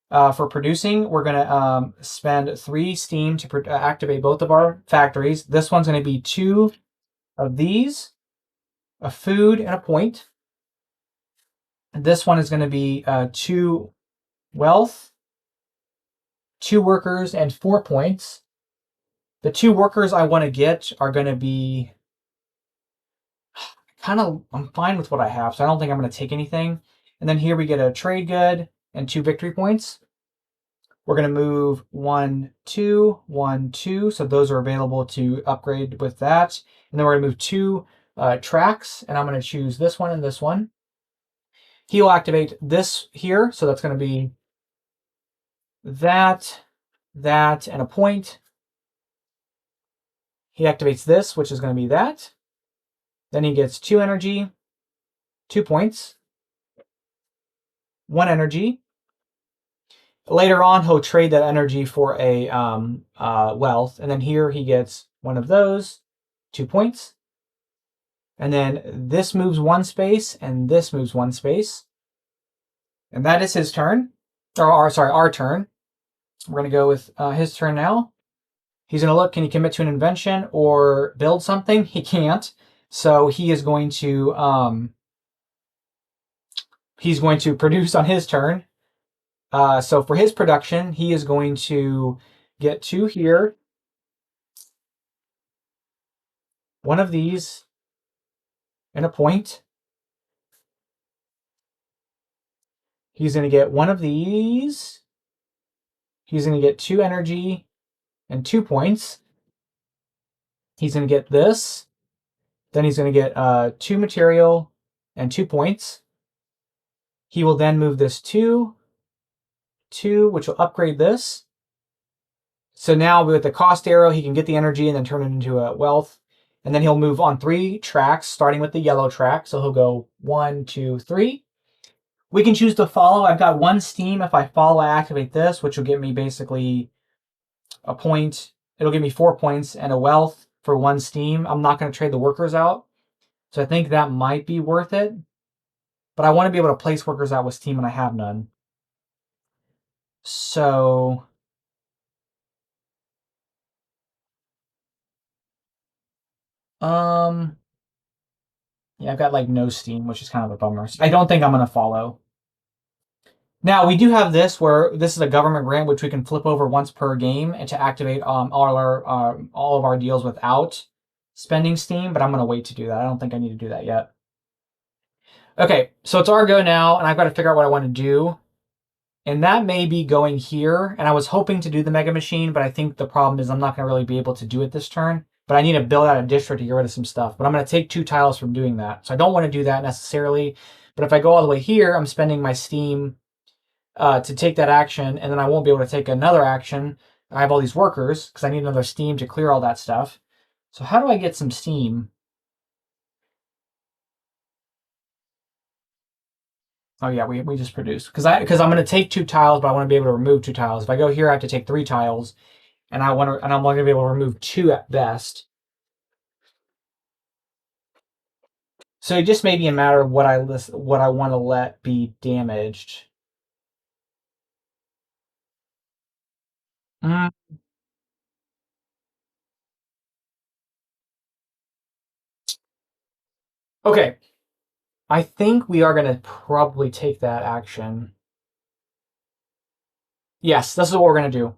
For producing, we're gonna spend 3 steam to activate both of our factories. This one's gonna be 2 of these, a food and a point. This one is gonna be 2 wealth, 2 workers, and 4 points. The 2 workers I want to get are going to be I'm fine with what I have, so I don't think I'm going to take anything. And then here we get a trade good and 2 victory points. We're going to move 1, 2, 1, 2. So those are available to upgrade with that. And then we're going to move 2 tracks, and I'm going to choose this one and this one. He will activate this here, so that's going to be that, that, and a point. He activates this, which is going to be that. Then he gets 2 energy, 2 points, 1 energy. Later on, he'll trade that energy for a wealth. And then here he gets 1 of those, 2 points. And then this moves 1 space, and this moves 1 space. And that is his turn. Our turn. We're going to go with his turn now. He's going to look, can he commit to an invention or build something? He can't. So he is going to produce on his turn. So for his production, he is going to get 2 here, 1 of these, and a point. He's going to get 1 of these. He's going to get 2 energy and 2 points. He's going to get this. Then he's going to get 2 material and 2 points. He will then move this 2, 2, which will upgrade this. So now with the cost arrow, he can get the energy and then turn it into a wealth. And then he'll move on 3 tracks, starting with the yellow track. So he'll go 1, 2, 3. We can choose to follow. I've got 1 steam. If I follow, I activate this, which will give me basically a point. It'll give me 4 points and a wealth for 1 steam. I'm not going to trade the workers out. So I think that might be worth it. But I want to be able to place workers out with steam, and I have none. So yeah, I've got like no steam, which is kind of a bummer. So I don't think I'm going to follow. Now we do have this where this is a government grant, which we can flip over once per game and to activate all of our deals without spending steam. But I'm going to wait to do that. I don't think I need to do that yet. Okay, so it's our go now, and I've got to figure out what I want to do. And that may be going here. And I was hoping to do the Mega Machine, but I think the problem is I'm not going to really be able to do it this turn. But I need to build out a district to get rid of some stuff. But I'm going to take 2 tiles from doing that. So I don't want to do that necessarily. But if I go all the way here, I'm spending my steam to take that action, and then I won't be able to take another action. I have all these workers, because I need another steam to clear all that stuff. So how do I get some steam? Oh yeah, we just produced. Because I'm going to take 2 tiles, but I want to be able to remove 2 tiles. If I go here, I have to take 3 tiles. And I'm only going to be able to remove 2 at best. So it just may be a matter of what I want to let be damaged. Mm. Okay. I think we are going to probably take that action. Yes, this is what we're going to do.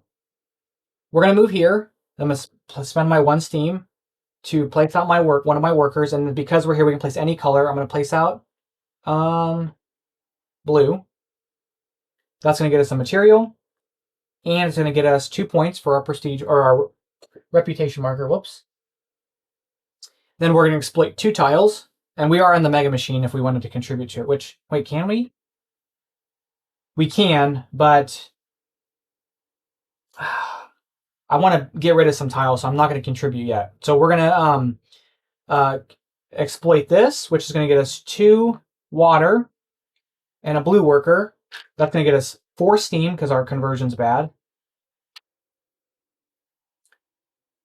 We're going to move here. I'm going to spend my 1 steam to place out one of my workers. And because we're here, we can place any color. I'm going to place out blue. That's going to get us a material. And it's going to get us 2 points for our prestige or our reputation marker. Whoops. Then we're going to exploit 2 tiles. And we are in the Mega Machine if we wanted to contribute to it. Which, wait, can we? We can, but I want to get rid of some tiles, so I'm not going to contribute yet. So we're going to exploit this, which is going to get us 2 water and a blue worker. That's going to get us 4 steam because our conversion's bad.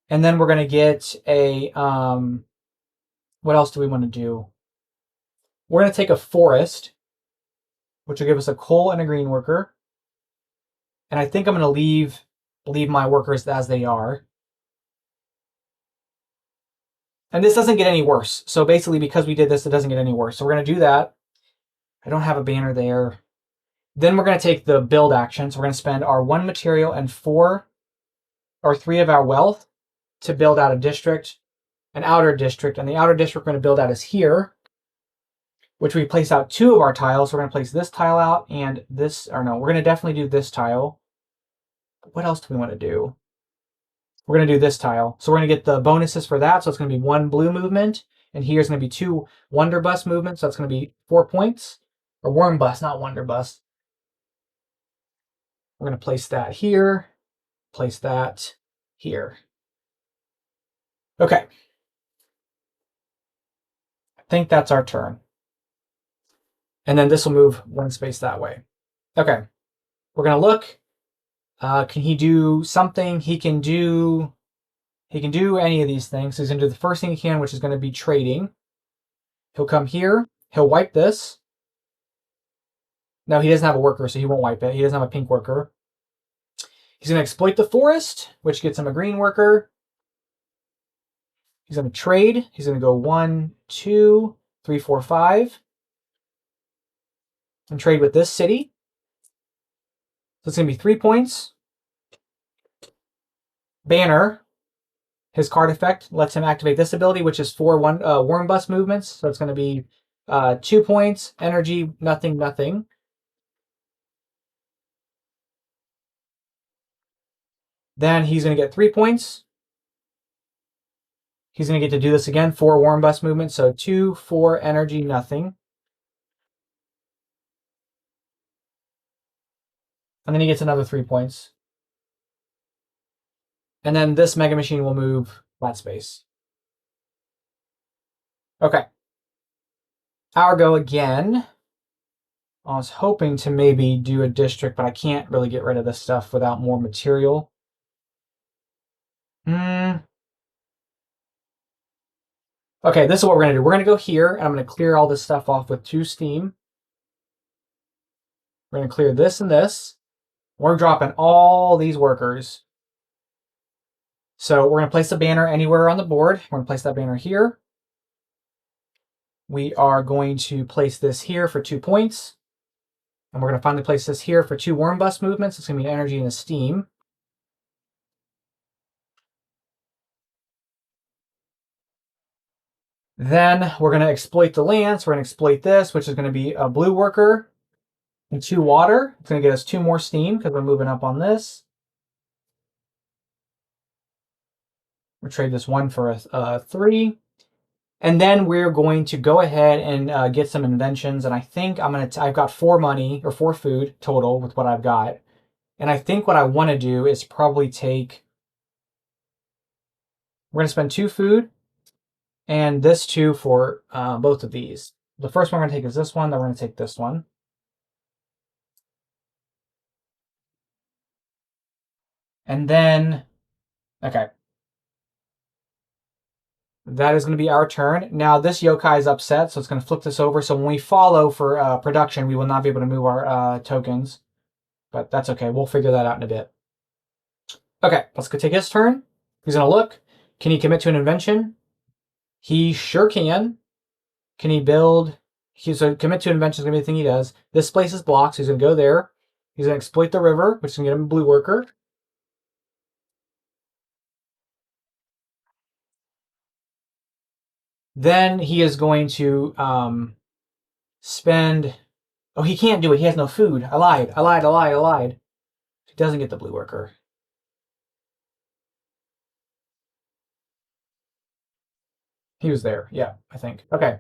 And then we're going to get a, what else do we want to do? We're going to take a forest, which will give us a coal and a green worker. And I think I'm going to leave my workers as they are. And this doesn't get any worse. So basically, because we did this, it doesn't get any worse. So we're going to do that. I don't have a banner there. Then we're going to take the build action. So we're going to spend our 1 material and 3 of our wealth to build out a district, an outer district. And the outer district we're going to build out is here, which we place out 2 of our tiles. So we're going to place this tile out and this, or no, we're going to definitely do this tile. What else do we want to do? We're going to do this tile. So we're going to get the bonuses for that. So it's going to be 1 blue movement. And here's going to be 2 Wonder Bus movements. So that's going to be 4 points. Or Worm Bus, not Wonder Bus. We're going to place that here. Place that here. Okay. I think that's our turn. And then this will move 1 space that way. Okay. We're going to look. Can he do something? He can do any of these things. So he's going to do the first thing he can, which is going to be trading. He'll come here. He'll wipe this. No, he doesn't have a worker, so he won't wipe it. He doesn't have a pink worker. He's going to exploit the forest, which gets him a green worker. He's going to trade. He's going to go 1, 2, 3, 4, 5. And trade with this city. So it's going to be 3 points. Banner. His card effect lets him activate this ability, which is 4 Worm Bus movements. So it's going to be 2 points. Energy, nothing, nothing. Then he's going to get 3 points. He's going to get to do this again, 4 Worm Bus movements. So 2, 4, energy, nothing. And then he gets another 3 points. And then this Mega Machine will move flat space. Okay. Our go again. I was hoping to maybe do a district, but I can't really get rid of this stuff without more material. Okay, this is what we're going to do. We're going to go here, and I'm going to clear all this stuff off with 2 steam. We're going to clear this and this. We're dropping all these workers. So we're going to place a banner anywhere on the board. We're going to place that banner here. We are going to place this here for 2 points. And we're going to finally place this here for 2 Worm Bus movements. It's going to be an energy and a steam. Then we're going to exploit the land. So we're going to exploit this, which is going to be a blue worker and 2 water. It's going to get us 2 more steam because we're moving up on this. We'll trade this 1 for a 3. And then we're going to go ahead and get some inventions. And I think I've got 4 money or 4 food total with what I've got. And I think what I want to do is probably we're going to spend 2 food and this 2 for both of these. The first one we're going to take is this one. Then we're going to take this one. And then, okay. That is going to be our turn. Now this yokai is upset, so it's going to flip this over. So when we follow for production, we will not be able to move our tokens. But that's okay. We'll figure that out in a bit. Okay, let's go take his turn. He's going to look. Can he commit to an invention? He sure can. Can he build? So commit to an invention is going to be the thing he does. This place is blocked, so he's going to go there. He's going to exploit the river, which is going to get him a blue worker. Then he is going to spend... Oh, he can't do it. He has no food. I lied. He doesn't get the blue worker. He was there. Yeah, I think. Okay.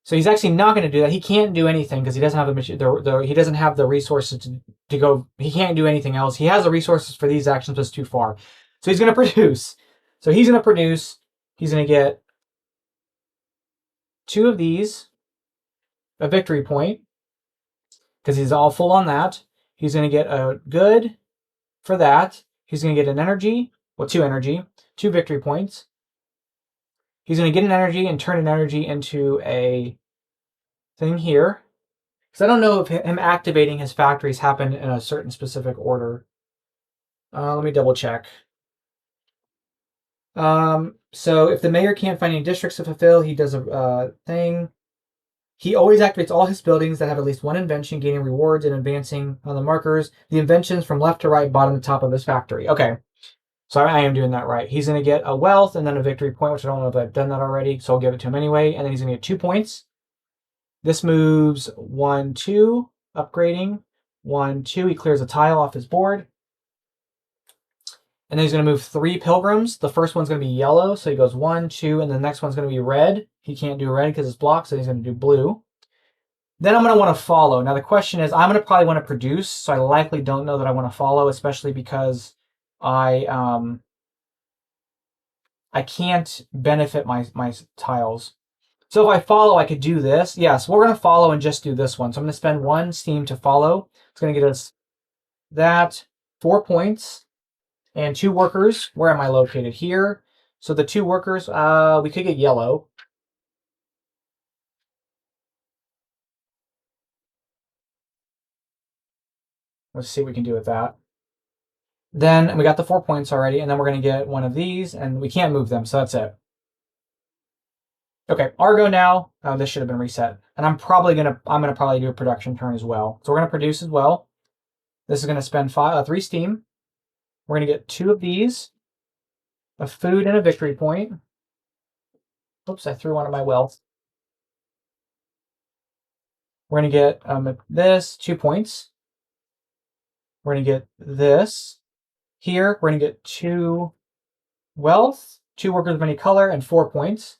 So he's actually not going to do that. He can't do anything because he doesn't have he doesn't have the resources to go. He can't do anything else. He has the resources for these actions, but it's too far. So he's going to produce. So he's going to produce. He's going to get 2 of these, a victory point, because he's all full on that. He's going to get a good for that. He's going to get an energy, well, 2 energy. 2 victory points. He's going to get an energy and turn an energy into a thing here. Because I don't know if him activating his factories happened in a certain specific order. Let me double check. So if the mayor can't find any districts to fulfill, he does a thing. He always activates all his buildings that have at least one invention, gaining rewards and advancing on the markers. The inventions from left to right, bottom to top of his factory. Okay, so I am doing that right. He's going to get a wealth and then a victory point, which I don't know if I've done that already, so I'll give it to him anyway. And then he's going to get 2 points. This moves 1, 2, upgrading. 1, 2, he clears a tile off his board. And then he's going to move 3 pilgrims. The first one's going to be yellow, so he goes 1, 2, and the next one's going to be red. He can't do red because it's blocked, so he's going to do blue. Then I'm going to want to follow. Now the question is, I'm going to probably want to produce, so I likely don't know that I want to follow, especially because I can't benefit my tiles. So if I follow, I could do this. Yeah, so we're going to follow and just do this one. So I'm going to spend 1 steam to follow. It's going to get us that, 4 points. And 2 workers. Where am I located? Here. So the 2 workers, we could get yellow. Let's see what we can do with that. Then we got the 4 points already, and then we're going to get one of these, and we can't move them, so that's it. Okay, Argo now. Oh, this should have been reset. And I'm probably gonna do a production turn as well. So we're gonna produce as well. This is gonna spend 3 steam. We're gonna get 2 of these, a food and a victory point. Oops, I threw one of my wealth. We're gonna get this, 2 points. We're gonna get this. Here, we're gonna get 2 wealth, 2 workers of any color, and 4 points.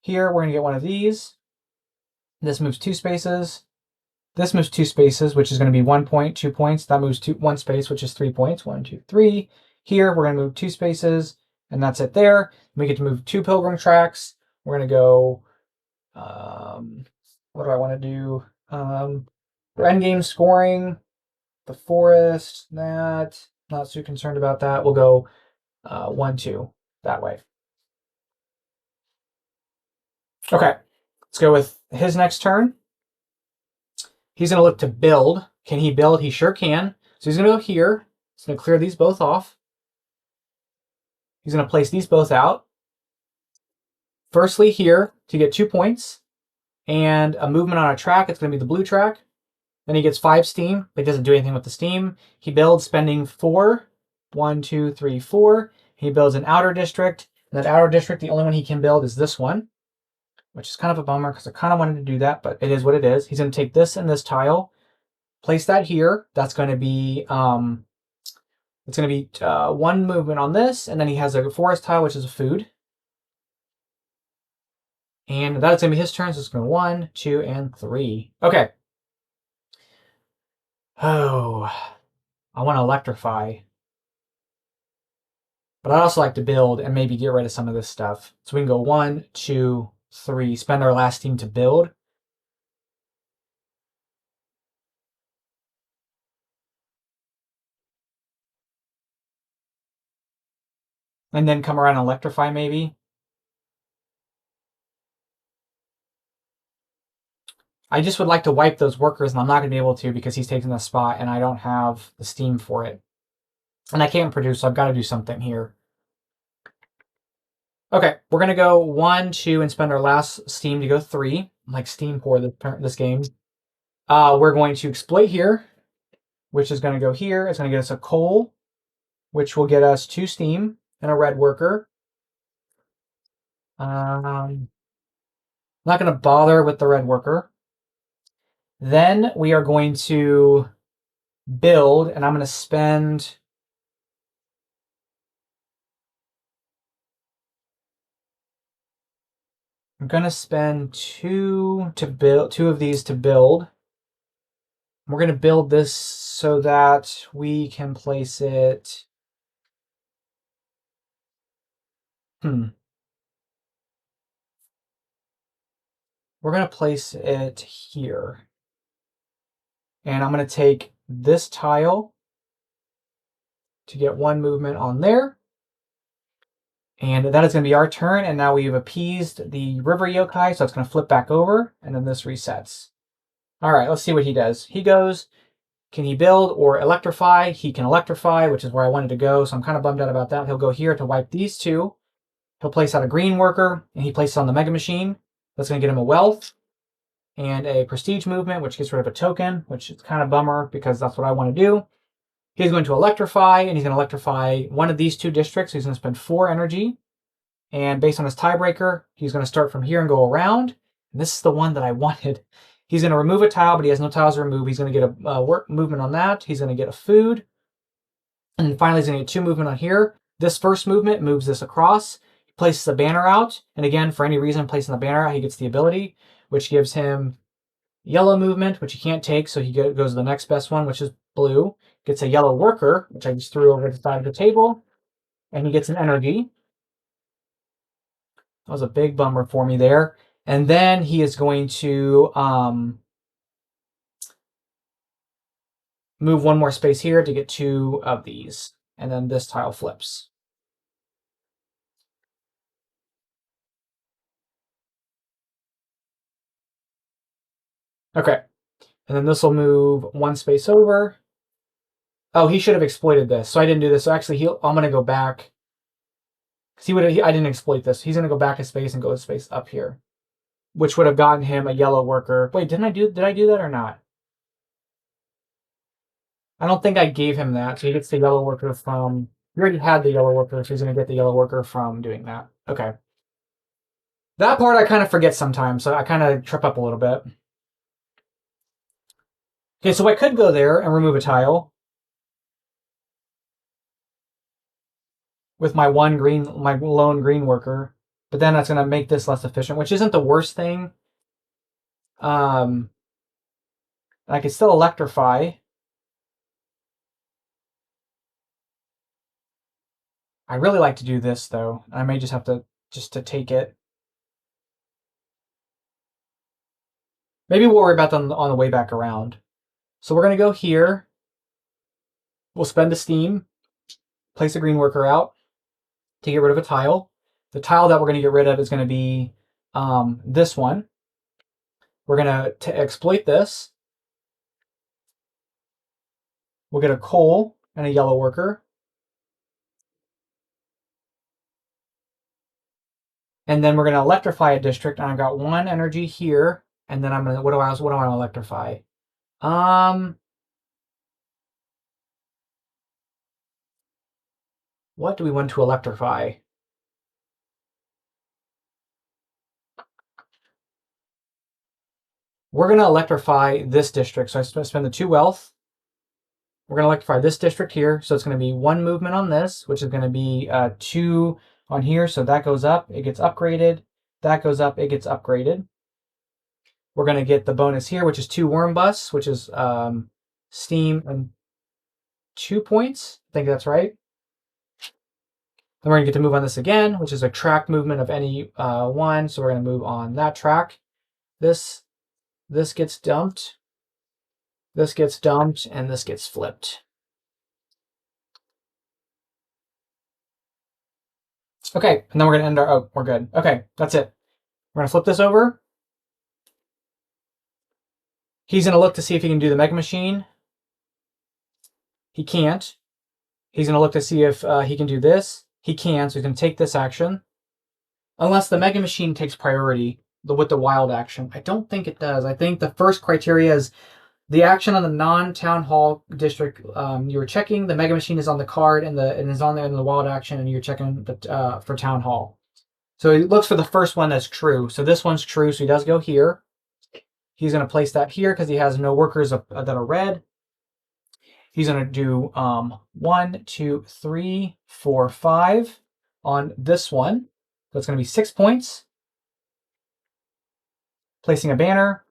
Here, we're gonna get one of these. This moves 2 spaces. This moves 2 spaces, which is going to be 1 point, 2 points. That moves 1 space, which is 3 points. 1, 2, 3. Here, we're going to move 2 spaces, and that's it there. We get to move 2 pilgrim tracks. We're going to go, what do I want to do? For endgame scoring, the forest, that, not too concerned about that. We'll go 1, 2, that way. Okay, let's go with his next turn. He's going to look to build. Can he build? He sure can. So he's going to go here. He's going to clear these both off. He's going to place these both out. Firstly here to get 2 points and a movement on a track. It's going to be the blue track. Then he gets 5 steam, but he doesn't do anything with the steam. He builds spending 4. 1, 2, 3, 4. He builds an outer district. And that outer district, the only one he can build is this one, which is kind of a bummer because I kind of wanted to do that, but it is what it is. He's going to take this and this tile, place that here. That's going to be it's going to be 1 movement on this, and then he has a forest tile, which is a food. And that's going to be his turn, so it's going to 1, 2, and 3. Okay. Oh, I want to electrify. But I'd also like to build and maybe get rid of some of this stuff. So we can go 1, 2, 3. Spend our last steam to build. And then come around and electrify maybe. I just would like to wipe those workers, and I'm not going to be able to because he's taking the spot, and I don't have the steam for it. And I can't produce, so I've got to do something here. Okay, we're going to go 1, 2, and spend our last steam to go 3. Like steam pour this game. We're going to exploit here, which is going to go here. It's going to get us a coal, which will get us 2 steam and a red worker. Not going to bother with the red worker. Then we are going to build, and I'm going to spend... I'm going to spend 2 of these to build. We're going to build this so that we can place it... We're going to place it here. And I'm going to take this tile to get 1 movement on there. And that is going to be our turn, and now we've appeased the river yokai, so it's going to flip back over, and then this resets. All right, let's see what he does. He goes, can he build or electrify? He can electrify, which is where I wanted to go, so I'm kind of bummed out about that. He'll go here to wipe these two. He'll place out a green worker, and he places on the Mega Machine. That's going to get him a wealth and a prestige movement, which gets rid of a token, which is kind of bummer because that's what I want to do. He's going to electrify, and he's going to electrify one of these two districts. He's going to spend 4 energy. And based on his tiebreaker, he's going to start from here and go around. And this is the one that I wanted. He's going to remove a tile, but he has no tiles to remove. He's going to get a work movement on that. He's going to get a food. And then finally, he's going to get 2 movement on here. This first movement moves this across. He places a banner out. And again, for any reason, placing the banner out, he gets the ability, which gives him yellow movement, which he can't take. So he goes to the next best one, which is blue. Gets a yellow worker, which I just threw over the side of the table. And he gets an energy. That was a big bummer for me there. And then he is going to move 1 more space here to get 2 of these. And then this tile flips. Okay. And then this will move 1 space over. Oh, he should have exploited this. So I didn't do this. So actually, I'm going to go back. See what I didn't exploit this. He's going to go back a space and go a space up here, which would have gotten him a yellow worker. Wait, did I do that or not? I don't think I gave him that. So he gets the yellow worker from... We already had the yellow worker, so he's going to get the yellow worker from doing that. Okay. That part I kind of forget sometimes, so I kind of trip up a little bit. Okay, so I could go there and remove a tile with my lone green worker, but then that's going to make this less efficient, which isn't the worst thing. I could still electrify. I really like to do this, though. I may just have to take it. Maybe we'll worry about that on the way back around. So we're going to go here. We'll spend a steam, place a green worker out to get rid of a tile. The tile that we're going to get rid of is going to be this one. We're going to exploit this. We'll get a coal and a yellow worker. And then we're going to electrify a district. And I've got 1 energy here. And then I'm going to, what do I want to electrify? What do we want to electrify? We're going to electrify this district. So I spend the 2 wealth. We're going to electrify this district here. So it's going to be 1 movement on this, which is going to be 2 on here. So that goes up, it gets upgraded. That goes up, it gets upgraded. We're going to get the bonus here, which is 2 worm busts, which is steam and 2 points. I think that's right. Then we're going to get to move on this again, which is a track movement of any one. So we're going to move on that track. This gets dumped. This gets dumped, and this gets flipped. Okay, and then we're going to end our... Oh, we're good. Okay, that's it. We're going to flip this over. He's going to look to see if he can do the Mega Machine. He can't. He's going to look to see if he can do this. He can, so he's going to take this action. Unless the Mega Machine takes priority with the wild action. I don't think it does. I think the first criteria is the action on the non-Town Hall district. You're checking. The Mega Machine is on the card and is on there in the wild action, and you're checking for Town Hall. So he looks for the first one that's true. So this one's true, so he does go here. He's going to place that here because he has no workers that are red. He's going to do 1, 2, 3, 4, 5 on this one. So it's going to be 6 points. Placing a banner,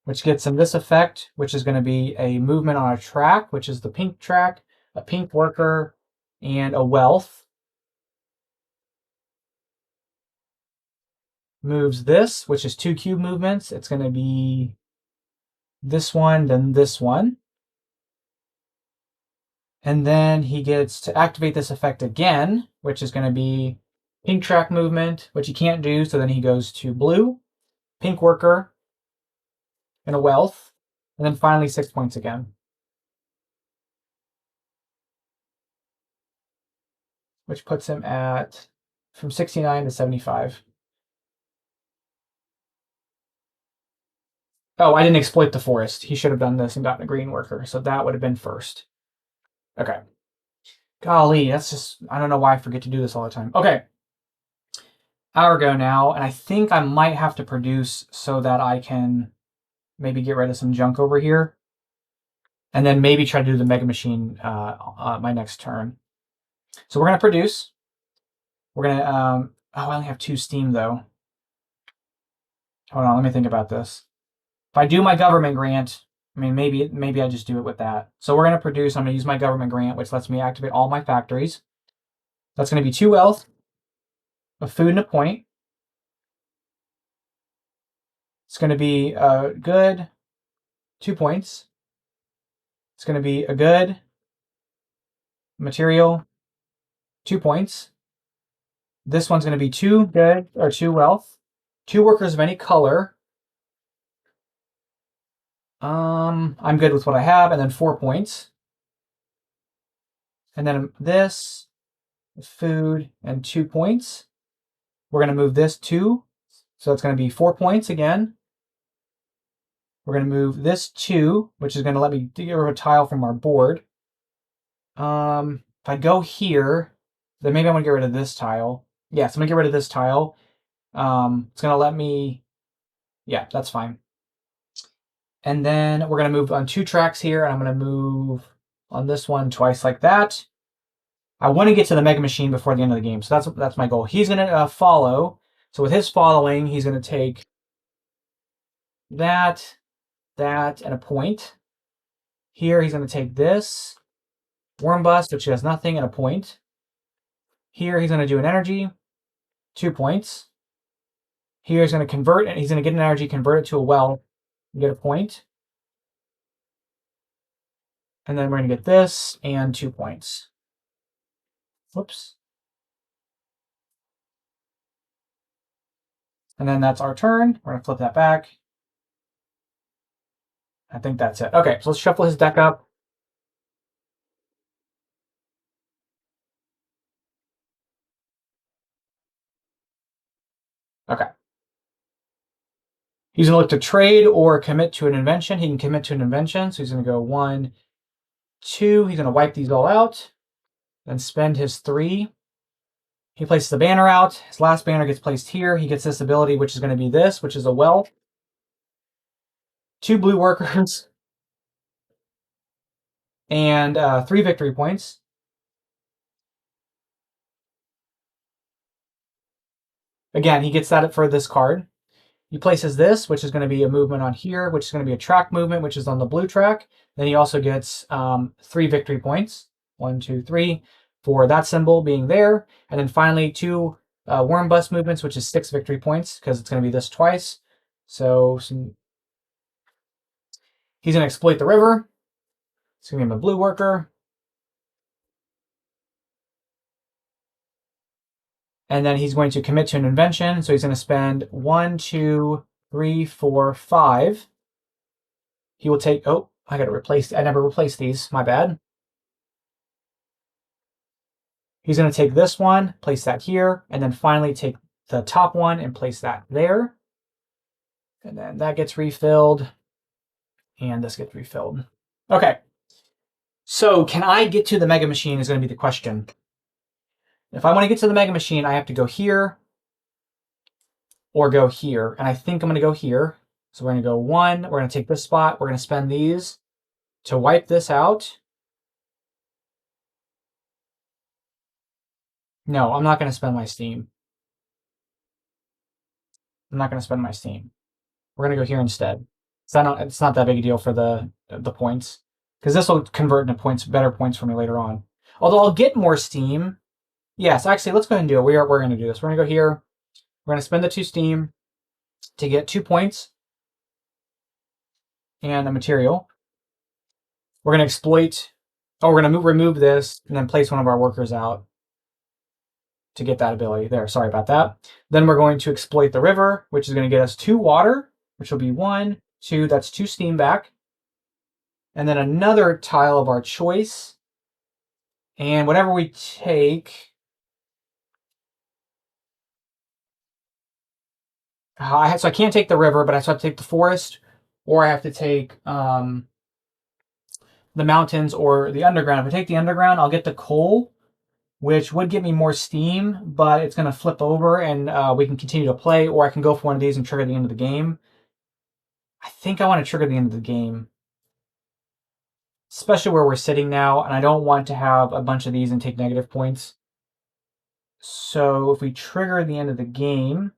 which gets him this effect, which is going to be a movement on a track, which is the pink track, a pink worker, and a wealth. Moves this, which is 2 cube movements. It's going to be this one, then this one. And then he gets to activate this effect again, which is going to be Pink track movement, which he can't do, so then he goes to blue. Pink worker, and a wealth. And then finally 6 points again. Which puts him at from 69 to 75. Oh, I didn't exploit the forest. He should have done this and gotten a green worker, so that would have been first. Okay. Golly, that's just, I don't know why I forget to do this all the time. Okay. Hour go now, and I think I might have to produce so that I can maybe get rid of some junk over here. And then maybe try to do the Mega Machine my next turn. So we're going to produce. We're going to, oh, I only have 2 steam though. Hold on, let me think about this. If I do my government grant, I mean, maybe I just do it with that. So we're going to produce, I'm going to use my government grant, which lets me activate all my factories. That's going to be 2 wealth, a food, and a point. It's going to be a good 2 points. It's going to be a good material, 2 points. This one's going to be 2 good, or 2 wealth, 2 workers of any color. I'm good with what I have, and then 4 points. And then this, food, and 2 points. We're going to move this 2, so that's going to be 4 points again. We're going to move this 2, which is going to let me get rid of a tile from our board. If I go here, then maybe I'm going to get rid of this tile. Yes, I'm going to get rid of this tile. It's going to let me, yeah, that's fine. And then we're going to move on 2 tracks here, and I'm going to move on this one twice like that. I want to get to the Mega Machine before the end of the game, so that's my goal. He's going to follow. So with his following, he's going to take that, and a point. Here, he's going to take this, Worm Bust, which has nothing, and a point. Here, he's going to do an energy, 2 points. Here, he's going to convert, and he's going to get an energy, convert it to a well, and get a point. And then we're going to get this, and 2 points. Whoops. And then that's our turn. We're going to flip that back. I think that's it. Okay, so let's shuffle his deck up. Okay. He's going to look to trade or commit to an invention. He can commit to an invention. So he's going to go 1, 2. He's going to wipe these all out. Then spend his 3. He places the banner out. His last banner gets placed here. He gets this ability, which is going to be this, which is a well. 2 blue workers. And 3 victory points. Again, he gets that for this card. He places this, which is going to be a movement on here, which is going to be a track movement, which is on the blue track. Then he also gets 3 victory points. 1, 2, 3 for that symbol being there. And then finally 2 worm bust movements, which is 6 victory points because it's going to be this twice. So he's going to exploit the river. It's going to be a blue worker. And then he's going to commit to an invention. So he's going to spend 1, 2, 3, 4, 5. He will take, oh, I got to replace, I never replaced these, my bad. He's going to take this one, place that here, and then finally take the top one and place that there. And then that gets refilled, and this gets refilled. Okay. So can I get to the Mega Machine is going to be the question. If I want to get to the Mega Machine, I have to go here or go here. And I think I'm going to go here. So we're going to go 1. We're going to take this spot. We're going to spend these to wipe this out. No, I'm not going to spend my steam. I'm not going to spend my steam. We're going to go here instead. So it's not that big a deal for the points. Because this will convert into points, better points for me later on. Although I'll get more steam. Yes, actually, let's go ahead and do it. We're going to do this. We're going to go here. We're going to spend the 2 steam to get 2 points and a material. We're going to exploit. Oh, we're going to remove this and then place one of our workers out. to get that ability there. Sorry about that. Then we're going to exploit the river, which is going to get us 2 water, which will be 1, 2, that's 2 steam back. And then another tile of our choice. And whatever we take, so I can't take the river, but I still have to take the forest, or I have to take the mountains or the underground. If I take the underground, I'll get the coal, which would give me more steam, but it's going to flip over and we can continue to play, or I can go for one of these and trigger the end of the game. I think I want to trigger the end of the game, especially where we're sitting now, and I don't want to have a bunch of these and take negative points. So if we trigger the end of the game,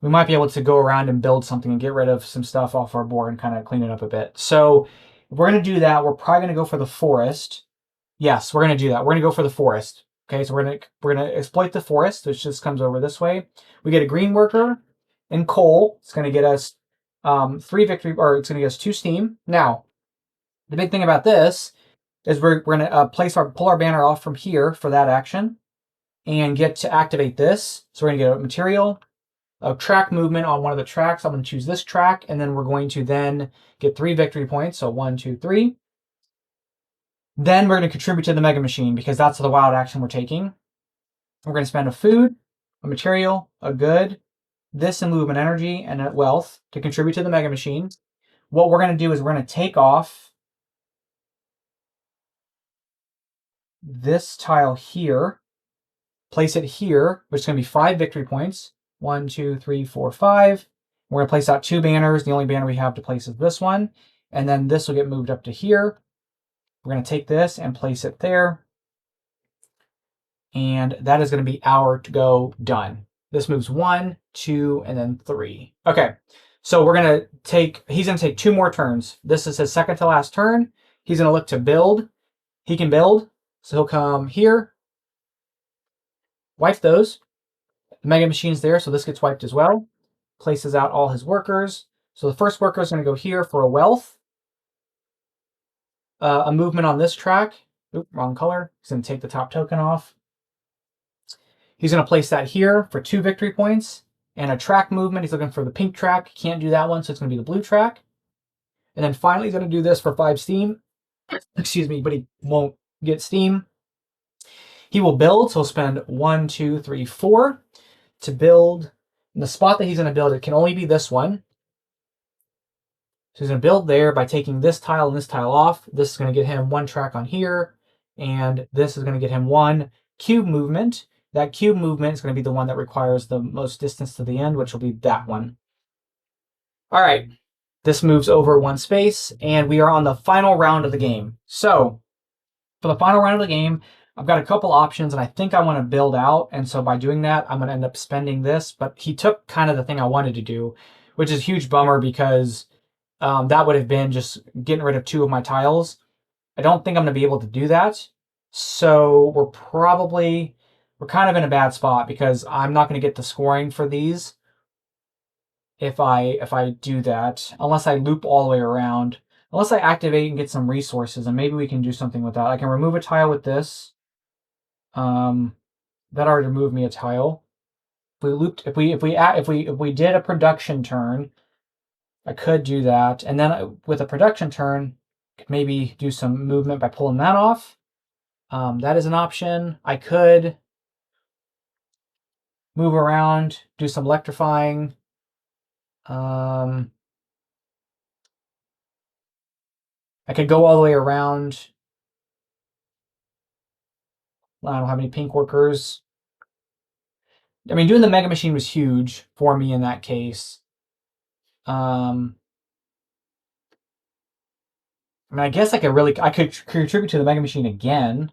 we might be able to go around and build something and get rid of some stuff off our board and kind of clean it up a bit. So if we're going to do that, we're probably going to go for the forest. Yes, we're going to do that. We're going to go for the forest. Okay, so we're going to exploit the forest, which just comes over this way. We get a green worker and coal. It's going to get us 3 victory, or it's going to get us 2 steam. Now, the big thing about this is we're going to pull our banner off from here for that action and get to activate this. So we're going to get a material, a track movement on one of the tracks. I'm going to choose this track, and then we're going to then get 3 victory points. So 1, 2, 3. Then we're going to contribute to the Mega Machine because that's the wild action we're taking. We're going to spend a food, a material, a good, this and movement energy, and a wealth to contribute to the Mega Machine. What we're going to do is we're going to take off this tile here, place it here, which is going to be 5 victory points. 1, 2, 3, 4, 5. We're going to place out 2 banners. The only banner we have to place is this one. And then this will get moved up to here. We're going to take this and place it there. And that is going to be our to go done. This moves 1, 2, and then 3. Okay, so we're going to take, he's going to take 2 more turns. This is his second to last turn. He's going to look to build. He can build. So he'll come here, wipe those. The Mega Machine's there, so this gets wiped as well. Places out all his workers. So the first worker is going to go here for a wealth. A movement on this track. Oop, wrong color. He's going to take the top token off. He's going to place that here for 2 victory points. And a track movement. He's looking for the pink track. Can't do that one, so it's going to be the blue track. And then finally, he's going to do this for 5 steam. Excuse me, but he won't get steam. He will build, so he'll spend 1, 2, 3, 4 to build. And the spot that he's going to build, it can only be this one. So he's going to build there by taking this tile and this tile off. This is going to get him 1 track on here, and this is going to get him 1 cube movement. That cube movement is going to be the one that requires the most distance to the end, which will be that one. All right, this moves over 1 space, and we are on the final round of the game. So for the final round of the game, I've got a couple options, and I think I want to build out, and so by doing that, I'm going to end up spending this, but he took kind of the thing I wanted to do, which is a huge bummer because that would have been just getting rid of 2 of my tiles. I don't think I'm going to be able to do that, so we're kind of in a bad spot because I'm not going to get the scoring for these if I do that, unless I loop all the way around, unless I activate and get some resources, and maybe we can do something with that. I can remove a tile with this. That already removed me a tile. If we did a production turn, I could do that, and then with a production turn, could maybe do some movement by pulling that off. That is an option. I could move around, do some electrifying. I could go all the way around. I don't have any pink workers. I mean, doing the Mega Machine was huge for me in that case. I mean, I guess I could contribute to the Mega Machine again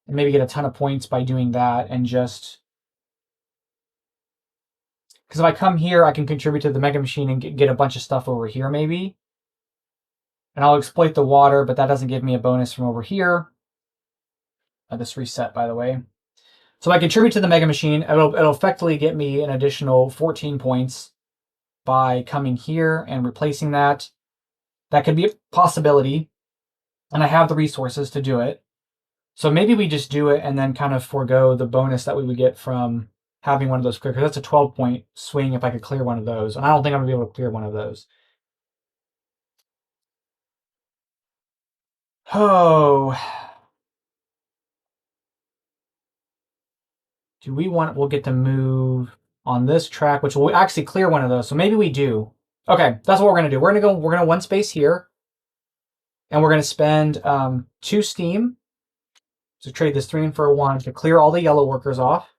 and maybe get a ton of points by doing that, and just because if I come here, I can contribute to the Mega Machine and get a bunch of stuff over here maybe. And I'll exploit the water, but that doesn't give me a bonus from over here. This reset, by the way. So if I contribute to the Mega Machine, it'll effectively get me an additional 14 points by coming here and replacing that. That could be a possibility, and I have the resources to do it. So maybe we just do it and then kind of forego the bonus that we would get from having one of those clear, because that's a 12-point swing if I could clear one of those. And I don't think I'm going to be able to clear one of those. Oh. Do we want, we'll get to move on this track, which will actually clear one of those. So maybe we do. Okay, that's what we're going to do. We're going to one space here. And we're going to spend 2 steam. So trade this 3 in for a 1 to clear all the yellow workers off.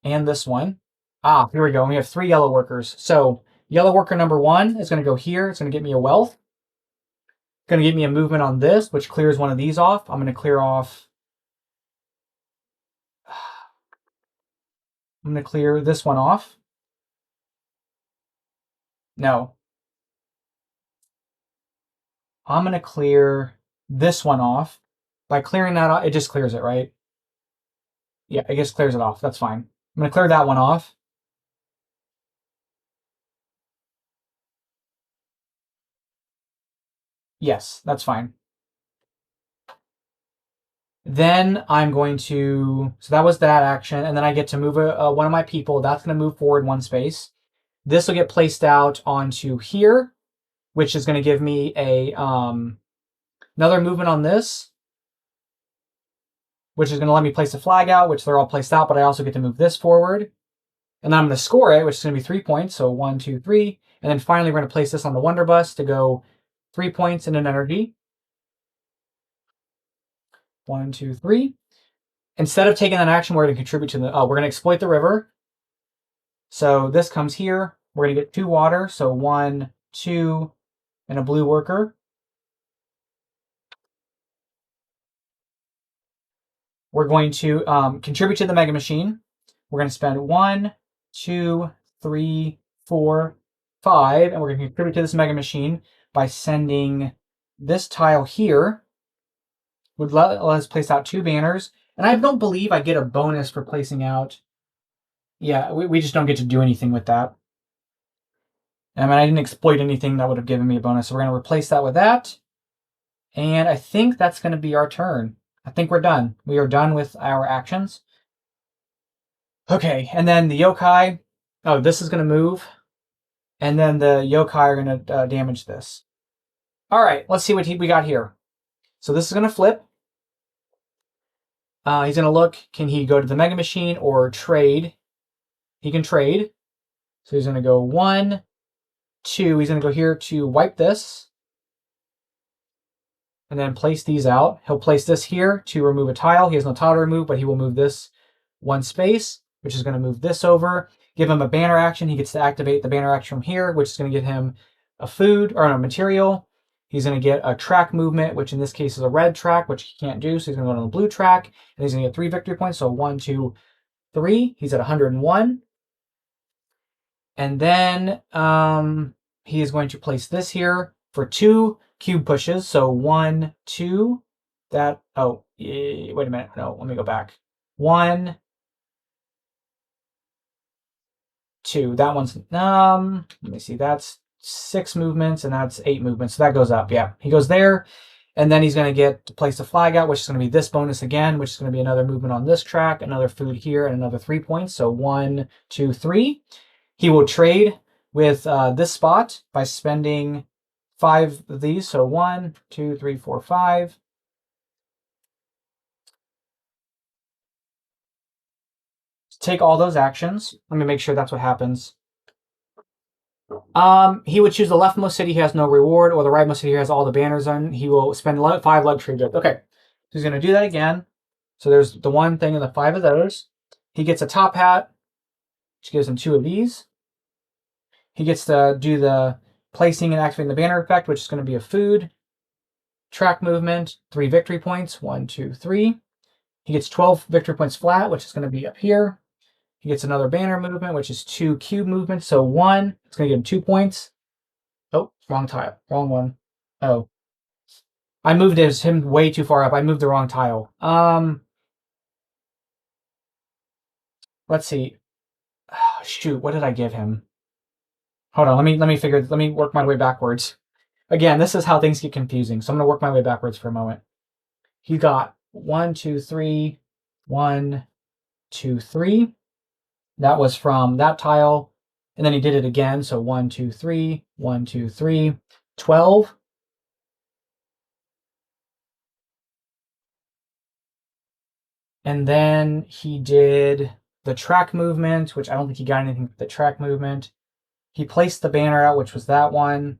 And this one. Ah, here we go. We have 3 yellow workers. So yellow worker number 1 is going to go here. It's going to get me a wealth. It's going to give me a movement on this, which clears one of these off. I'm going to clear off. I'm going to clear this one off. No. I'm going to clear this one off. By clearing that off, it just clears it, right? Yeah, it just clears it off. That's fine. I'm going to clear that one off. Yes, that's fine. Then I'm going to, so that was that action, and then I get to move one of my people. That's going to move forward 1 space. This will get placed out onto here, which is going to give me a another movement on this, which is going to let me place a flag out, which they're all placed out, but I also get to move this forward. And then I'm going to score it, which is going to be 3 points, so 1, 2, 3. And then finally, we're going to place this on the Wonder Bus to go 3 points in an energy. 1, 2, 3. Instead of taking that action, we're going to contribute to the, we're going to exploit the river. So this comes here. We're going to get 2 water. So 1, 2, and a blue worker. We're going to contribute to the Mega Machine. We're going to spend 1, 2, 3, 4, 5, and we're going to contribute to this Mega Machine by sending this tile here. Would let us place out 2 banners. And I don't believe I get a bonus for placing out. Yeah, we just don't get to do anything with that. I mean, I didn't exploit anything that would have given me a bonus. So we're going to replace that with that. And I think that's going to be our turn. I think we're done. We are done with our actions. Okay, and then the yokai. Oh, this is going to move. And then the yokai are going to damage this. All right, let's see what we got here. So this is going to flip. He's going to look, can he go to the Mega Machine or trade? He can trade. So he's going to go 1, 2. He's going to go here to wipe this. And then place these out. He'll place this here to remove a tile. He has no tile to remove, but he will move this 1 space, which is going to move this over. Give him a banner action. He gets to activate the banner action from here, which is going to give him a food or a material. He's going to get a track movement, which in this case is a red track, which he can't do. So he's going to go on the blue track, and he's going to get 3 victory points. So 1, 2, 3. He's at 101. And then he is going to place this here for 2 cube pushes. So 1, 2. That, oh, wait a minute. No, let me go back. 1, 2. That one's, let me see. That's 6 movements, and that's 8 movements. So that goes up. Yeah, he goes there. And then he's going to get to place a flag out, which is going to be this bonus again, which is going to be another movement on this track, another food here, and another 3 points. So 1, 2, 3. He will trade with this spot by spending 5 of these. So 1, 2, 3, 4, 5. Take all those actions. Let me make sure that's what happens. He would choose the leftmost city. He has no reward, or the rightmost city. He has all the banners on. He will spend 5 luxury goods. Okay, so he's going to do that again. So there's the 1 thing and the 5 of those. He gets a top hat, which gives him 2 of these. He gets to do the placing and activating the banner effect, which is going to be a food. Track movement, 3 victory points. 1, 2, 3. He gets 12 victory points flat, which is going to be up here. He gets another banner movement, which is 2 cube movements. So 1, it's going to give him 2 points. Oh, wrong tile. Wrong one. Oh. I moved him way too far up. I moved the wrong tile. Let's see. Oh, shoot, what did I give him? Hold on, let me work my way backwards. Again, this is how things get confusing. So I'm going to work my way backwards for a moment. He got 1, 2, 3, 1, 2, 3. That was from that tile. And then he did it again. So 1, 2, 3, 1, 2, 3, 12. And then he did the track movement, which I don't think he got anything for the track movement. He placed the banner out, which was that one.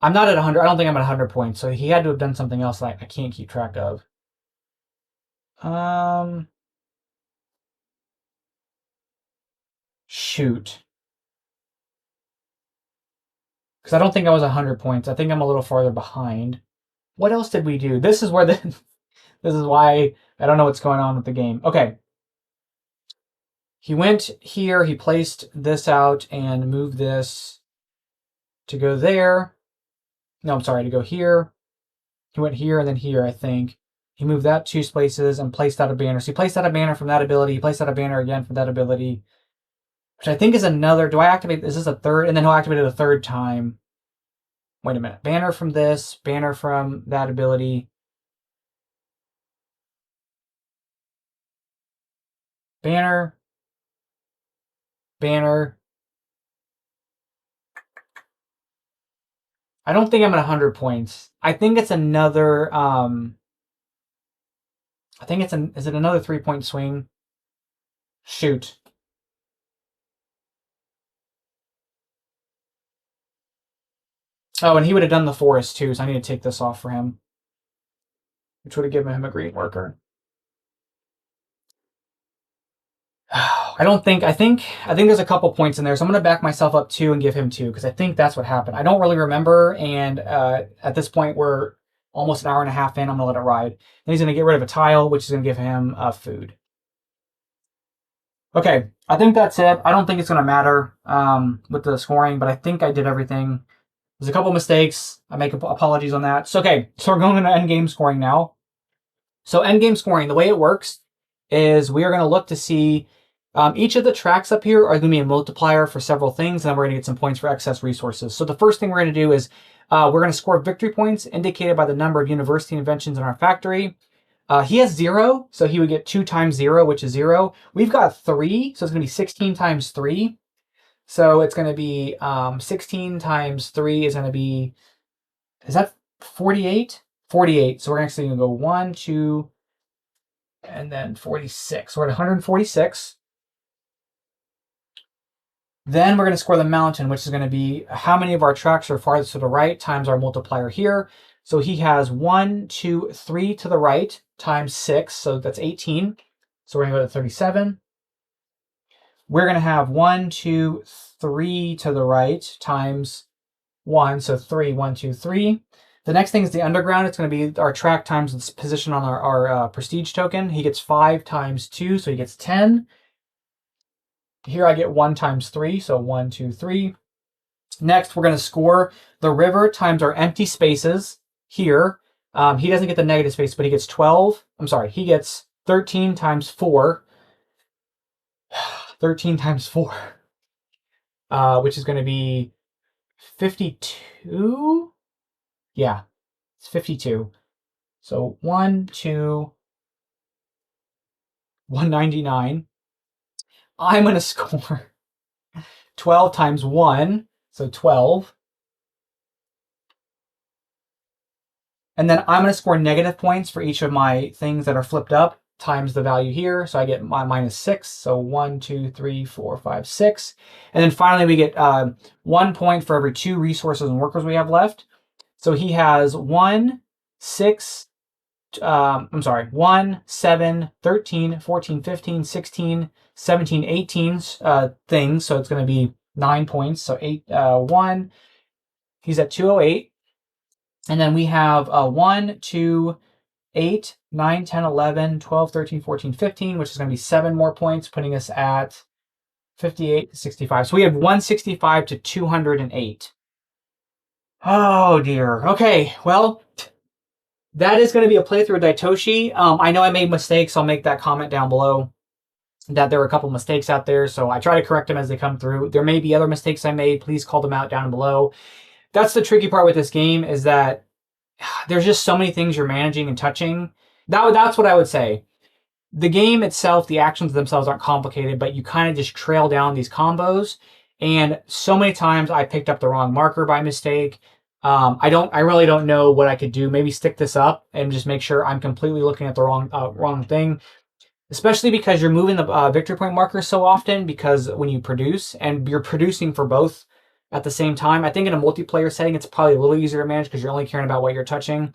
I'm not at 100. I don't think I'm at 100 points. So he had to have done something else that I can't keep track of. Shoot. Because I don't think I was 100 points. I think I'm a little farther behind. What else did we do? This is where this is why I don't know what's going on with the game. Okay. He went here. He placed this out and moved this to go there. No, I'm sorry, to go here. He went here and then here, I think. He moved that 2 spaces and placed out a banner. So he placed out a banner from that ability. He placed out a banner again from that ability, which I think is another. Do I activate? Is this a third? And then he'll activate it a third time. Wait a minute. Banner from this, banner from that ability. Banner. Banner. I don't think I'm at 100 points. I think it's another. I think it's is it another 3-point swing? Shoot. Oh, and he would have done the forest too, so I need to take this off for him, which would have given him a green marker. I think there's a couple points in there, so I'm going to back myself up 2 and give him 2, because I think that's what happened. I don't really remember, and at this point, we're almost an hour and a half in. I'm going to let it ride. Then he's going to get rid of a tile, which is going to give him food. Okay, I think that's it. I don't think it's going to matter with the scoring, but I think I did everything. There's a couple mistakes. I make apologies on that. So, okay, so we're going into endgame scoring now. So endgame scoring, the way it works is we are going to look to see each of the tracks up here are going to be a multiplier for several things, and then we're going to get some points for excess resources. So the first thing we're going to do is we're going to score victory points indicated by the number of university inventions in our factory. He has 0, so he would get 2 times 0, which is 0. We've got 3, so it's going to be 16 times 3. So it's going to be 16 times 3 is going to be, is that 48? 48. So we're actually going to go 1, 2, and then 46. So we're at 146. Then we're going to score the mountain, which is going to be how many of our tracks are farthest to the right times our multiplier here. So he has 1, 2, 3 to the right times 6. So that's 18. So we're going to go to 37. We're going to have 1, 2, 3 to the right times 1. So 3, 1, 2, 3. The next thing is the underground. It's going to be our track times its position on our prestige token. He gets 5 times 2, so he gets 10. Here I get 1 times 3, so 1, 2, 3. Next, we're going to score the river times our empty spaces here. He doesn't get the negative space, but he gets 12. I'm sorry, he gets 13 times 4. 13 times 4, which is going to be 52. Yeah, it's 52. So 1, 2, 199. I'm going to score 12 times 1, so 12. And then I'm going to score negative points for each of my things that are flipped up times the value here. So I get my -6. So 1, 2, 3, 4, 5, 6. And then finally we get 1 point for every 2 resources and workers we have left. So he has 1, 6, 1, 7, 13, 14, 15, 16, 17, 18 things. So it's going to be 9 points. So 1. He's at 208. And then we have 1, 2, 8, 9, 10, 11, 12, 13, 14, 15, which is going to be 7 more points, putting us at 58 to 65. So we have 165 to 208. Oh, dear. Okay, well, that is going to be a playthrough of Daitoshi. I know I made mistakes. I'll make that comment down below that there were a couple mistakes out there, so I try to correct them as they come through. There may be other mistakes I made. Please call them out down below. That's the tricky part with this game, is that there's just so many things you're managing and touching. That's what I would say. The game itself, the actions themselves aren't complicated, but you kind of just trail down these combos. And so many times I picked up the wrong marker by mistake. I really don't know what I could do. Maybe stick this up and just make sure I'm completely looking at the wrong thing. Especially because you're moving the victory point marker so often, because when you produce, and you're producing for both at the same time. I think in a multiplayer setting, it's probably a little easier to manage because you're only caring about what you're touching.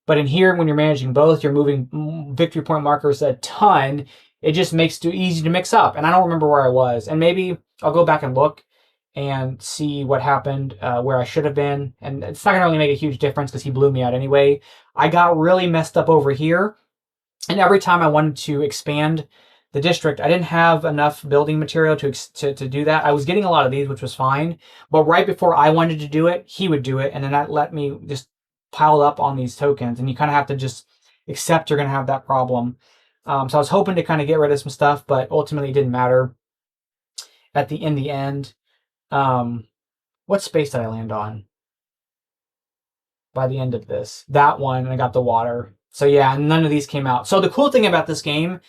But in here, when you're managing both, you're moving victory point markers a ton. It just makes it easy to mix up. And I don't remember where I was. And maybe I'll go back and look and see what happened where I should have been. And it's not going to really make a huge difference because he blew me out anyway. I got really messed up over here. And every time I wanted to expand the district, I didn't have enough building material to do that. I was getting a lot of these, which was fine. But right before I wanted to do it, he would do it. And then that let me just pile up on these tokens. And you kind of have to just accept you're going to have that problem. So I was hoping to kind of get rid of some stuff, but ultimately it didn't matter in the end. What space did I land on by the end of this? That one, and I got the water. So yeah, none of these came out. So the cool thing about this game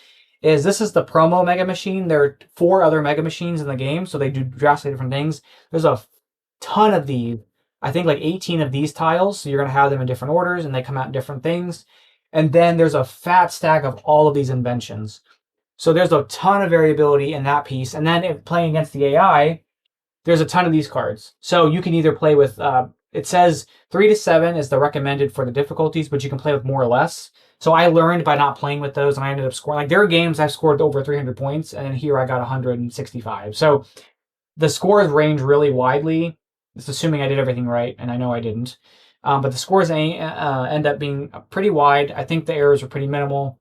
is this is the promo Mega Machine. There are 4 other Mega Machines in the game, so they do drastically different things. There's a ton of these. I think like 18 of these tiles, so you're going to have them in different orders, and they come out in different things. And then there's a fat stack of all of these inventions. So there's a ton of variability in that piece. And then if playing against the AI, there's a ton of these cards. So you can either play with, it says 3 to 7 is the recommended for the difficulties, but you can play with more or less. So I learned by not playing with those, and I ended up scoring. Like, there are games I've scored over 300 points, and then here I got 165. So the scores range really widely. It's assuming I did everything right, and I know I didn't. But the scores end up being pretty wide. I think the errors are pretty minimal.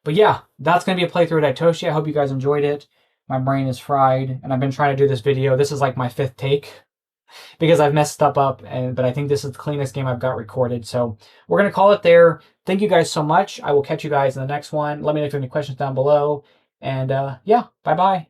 But yeah, that's going to be a playthrough of Daitoshi. I hope you guys enjoyed it. My brain is fried, and I've been trying to do this video. This is like my 5th take because I've messed stuff up, but I think this is the cleanest game I've got recorded. So we're going to call it there. Thank you guys so much. I will catch you guys in the next one. Let me know if you have any questions down below. And yeah, bye-bye.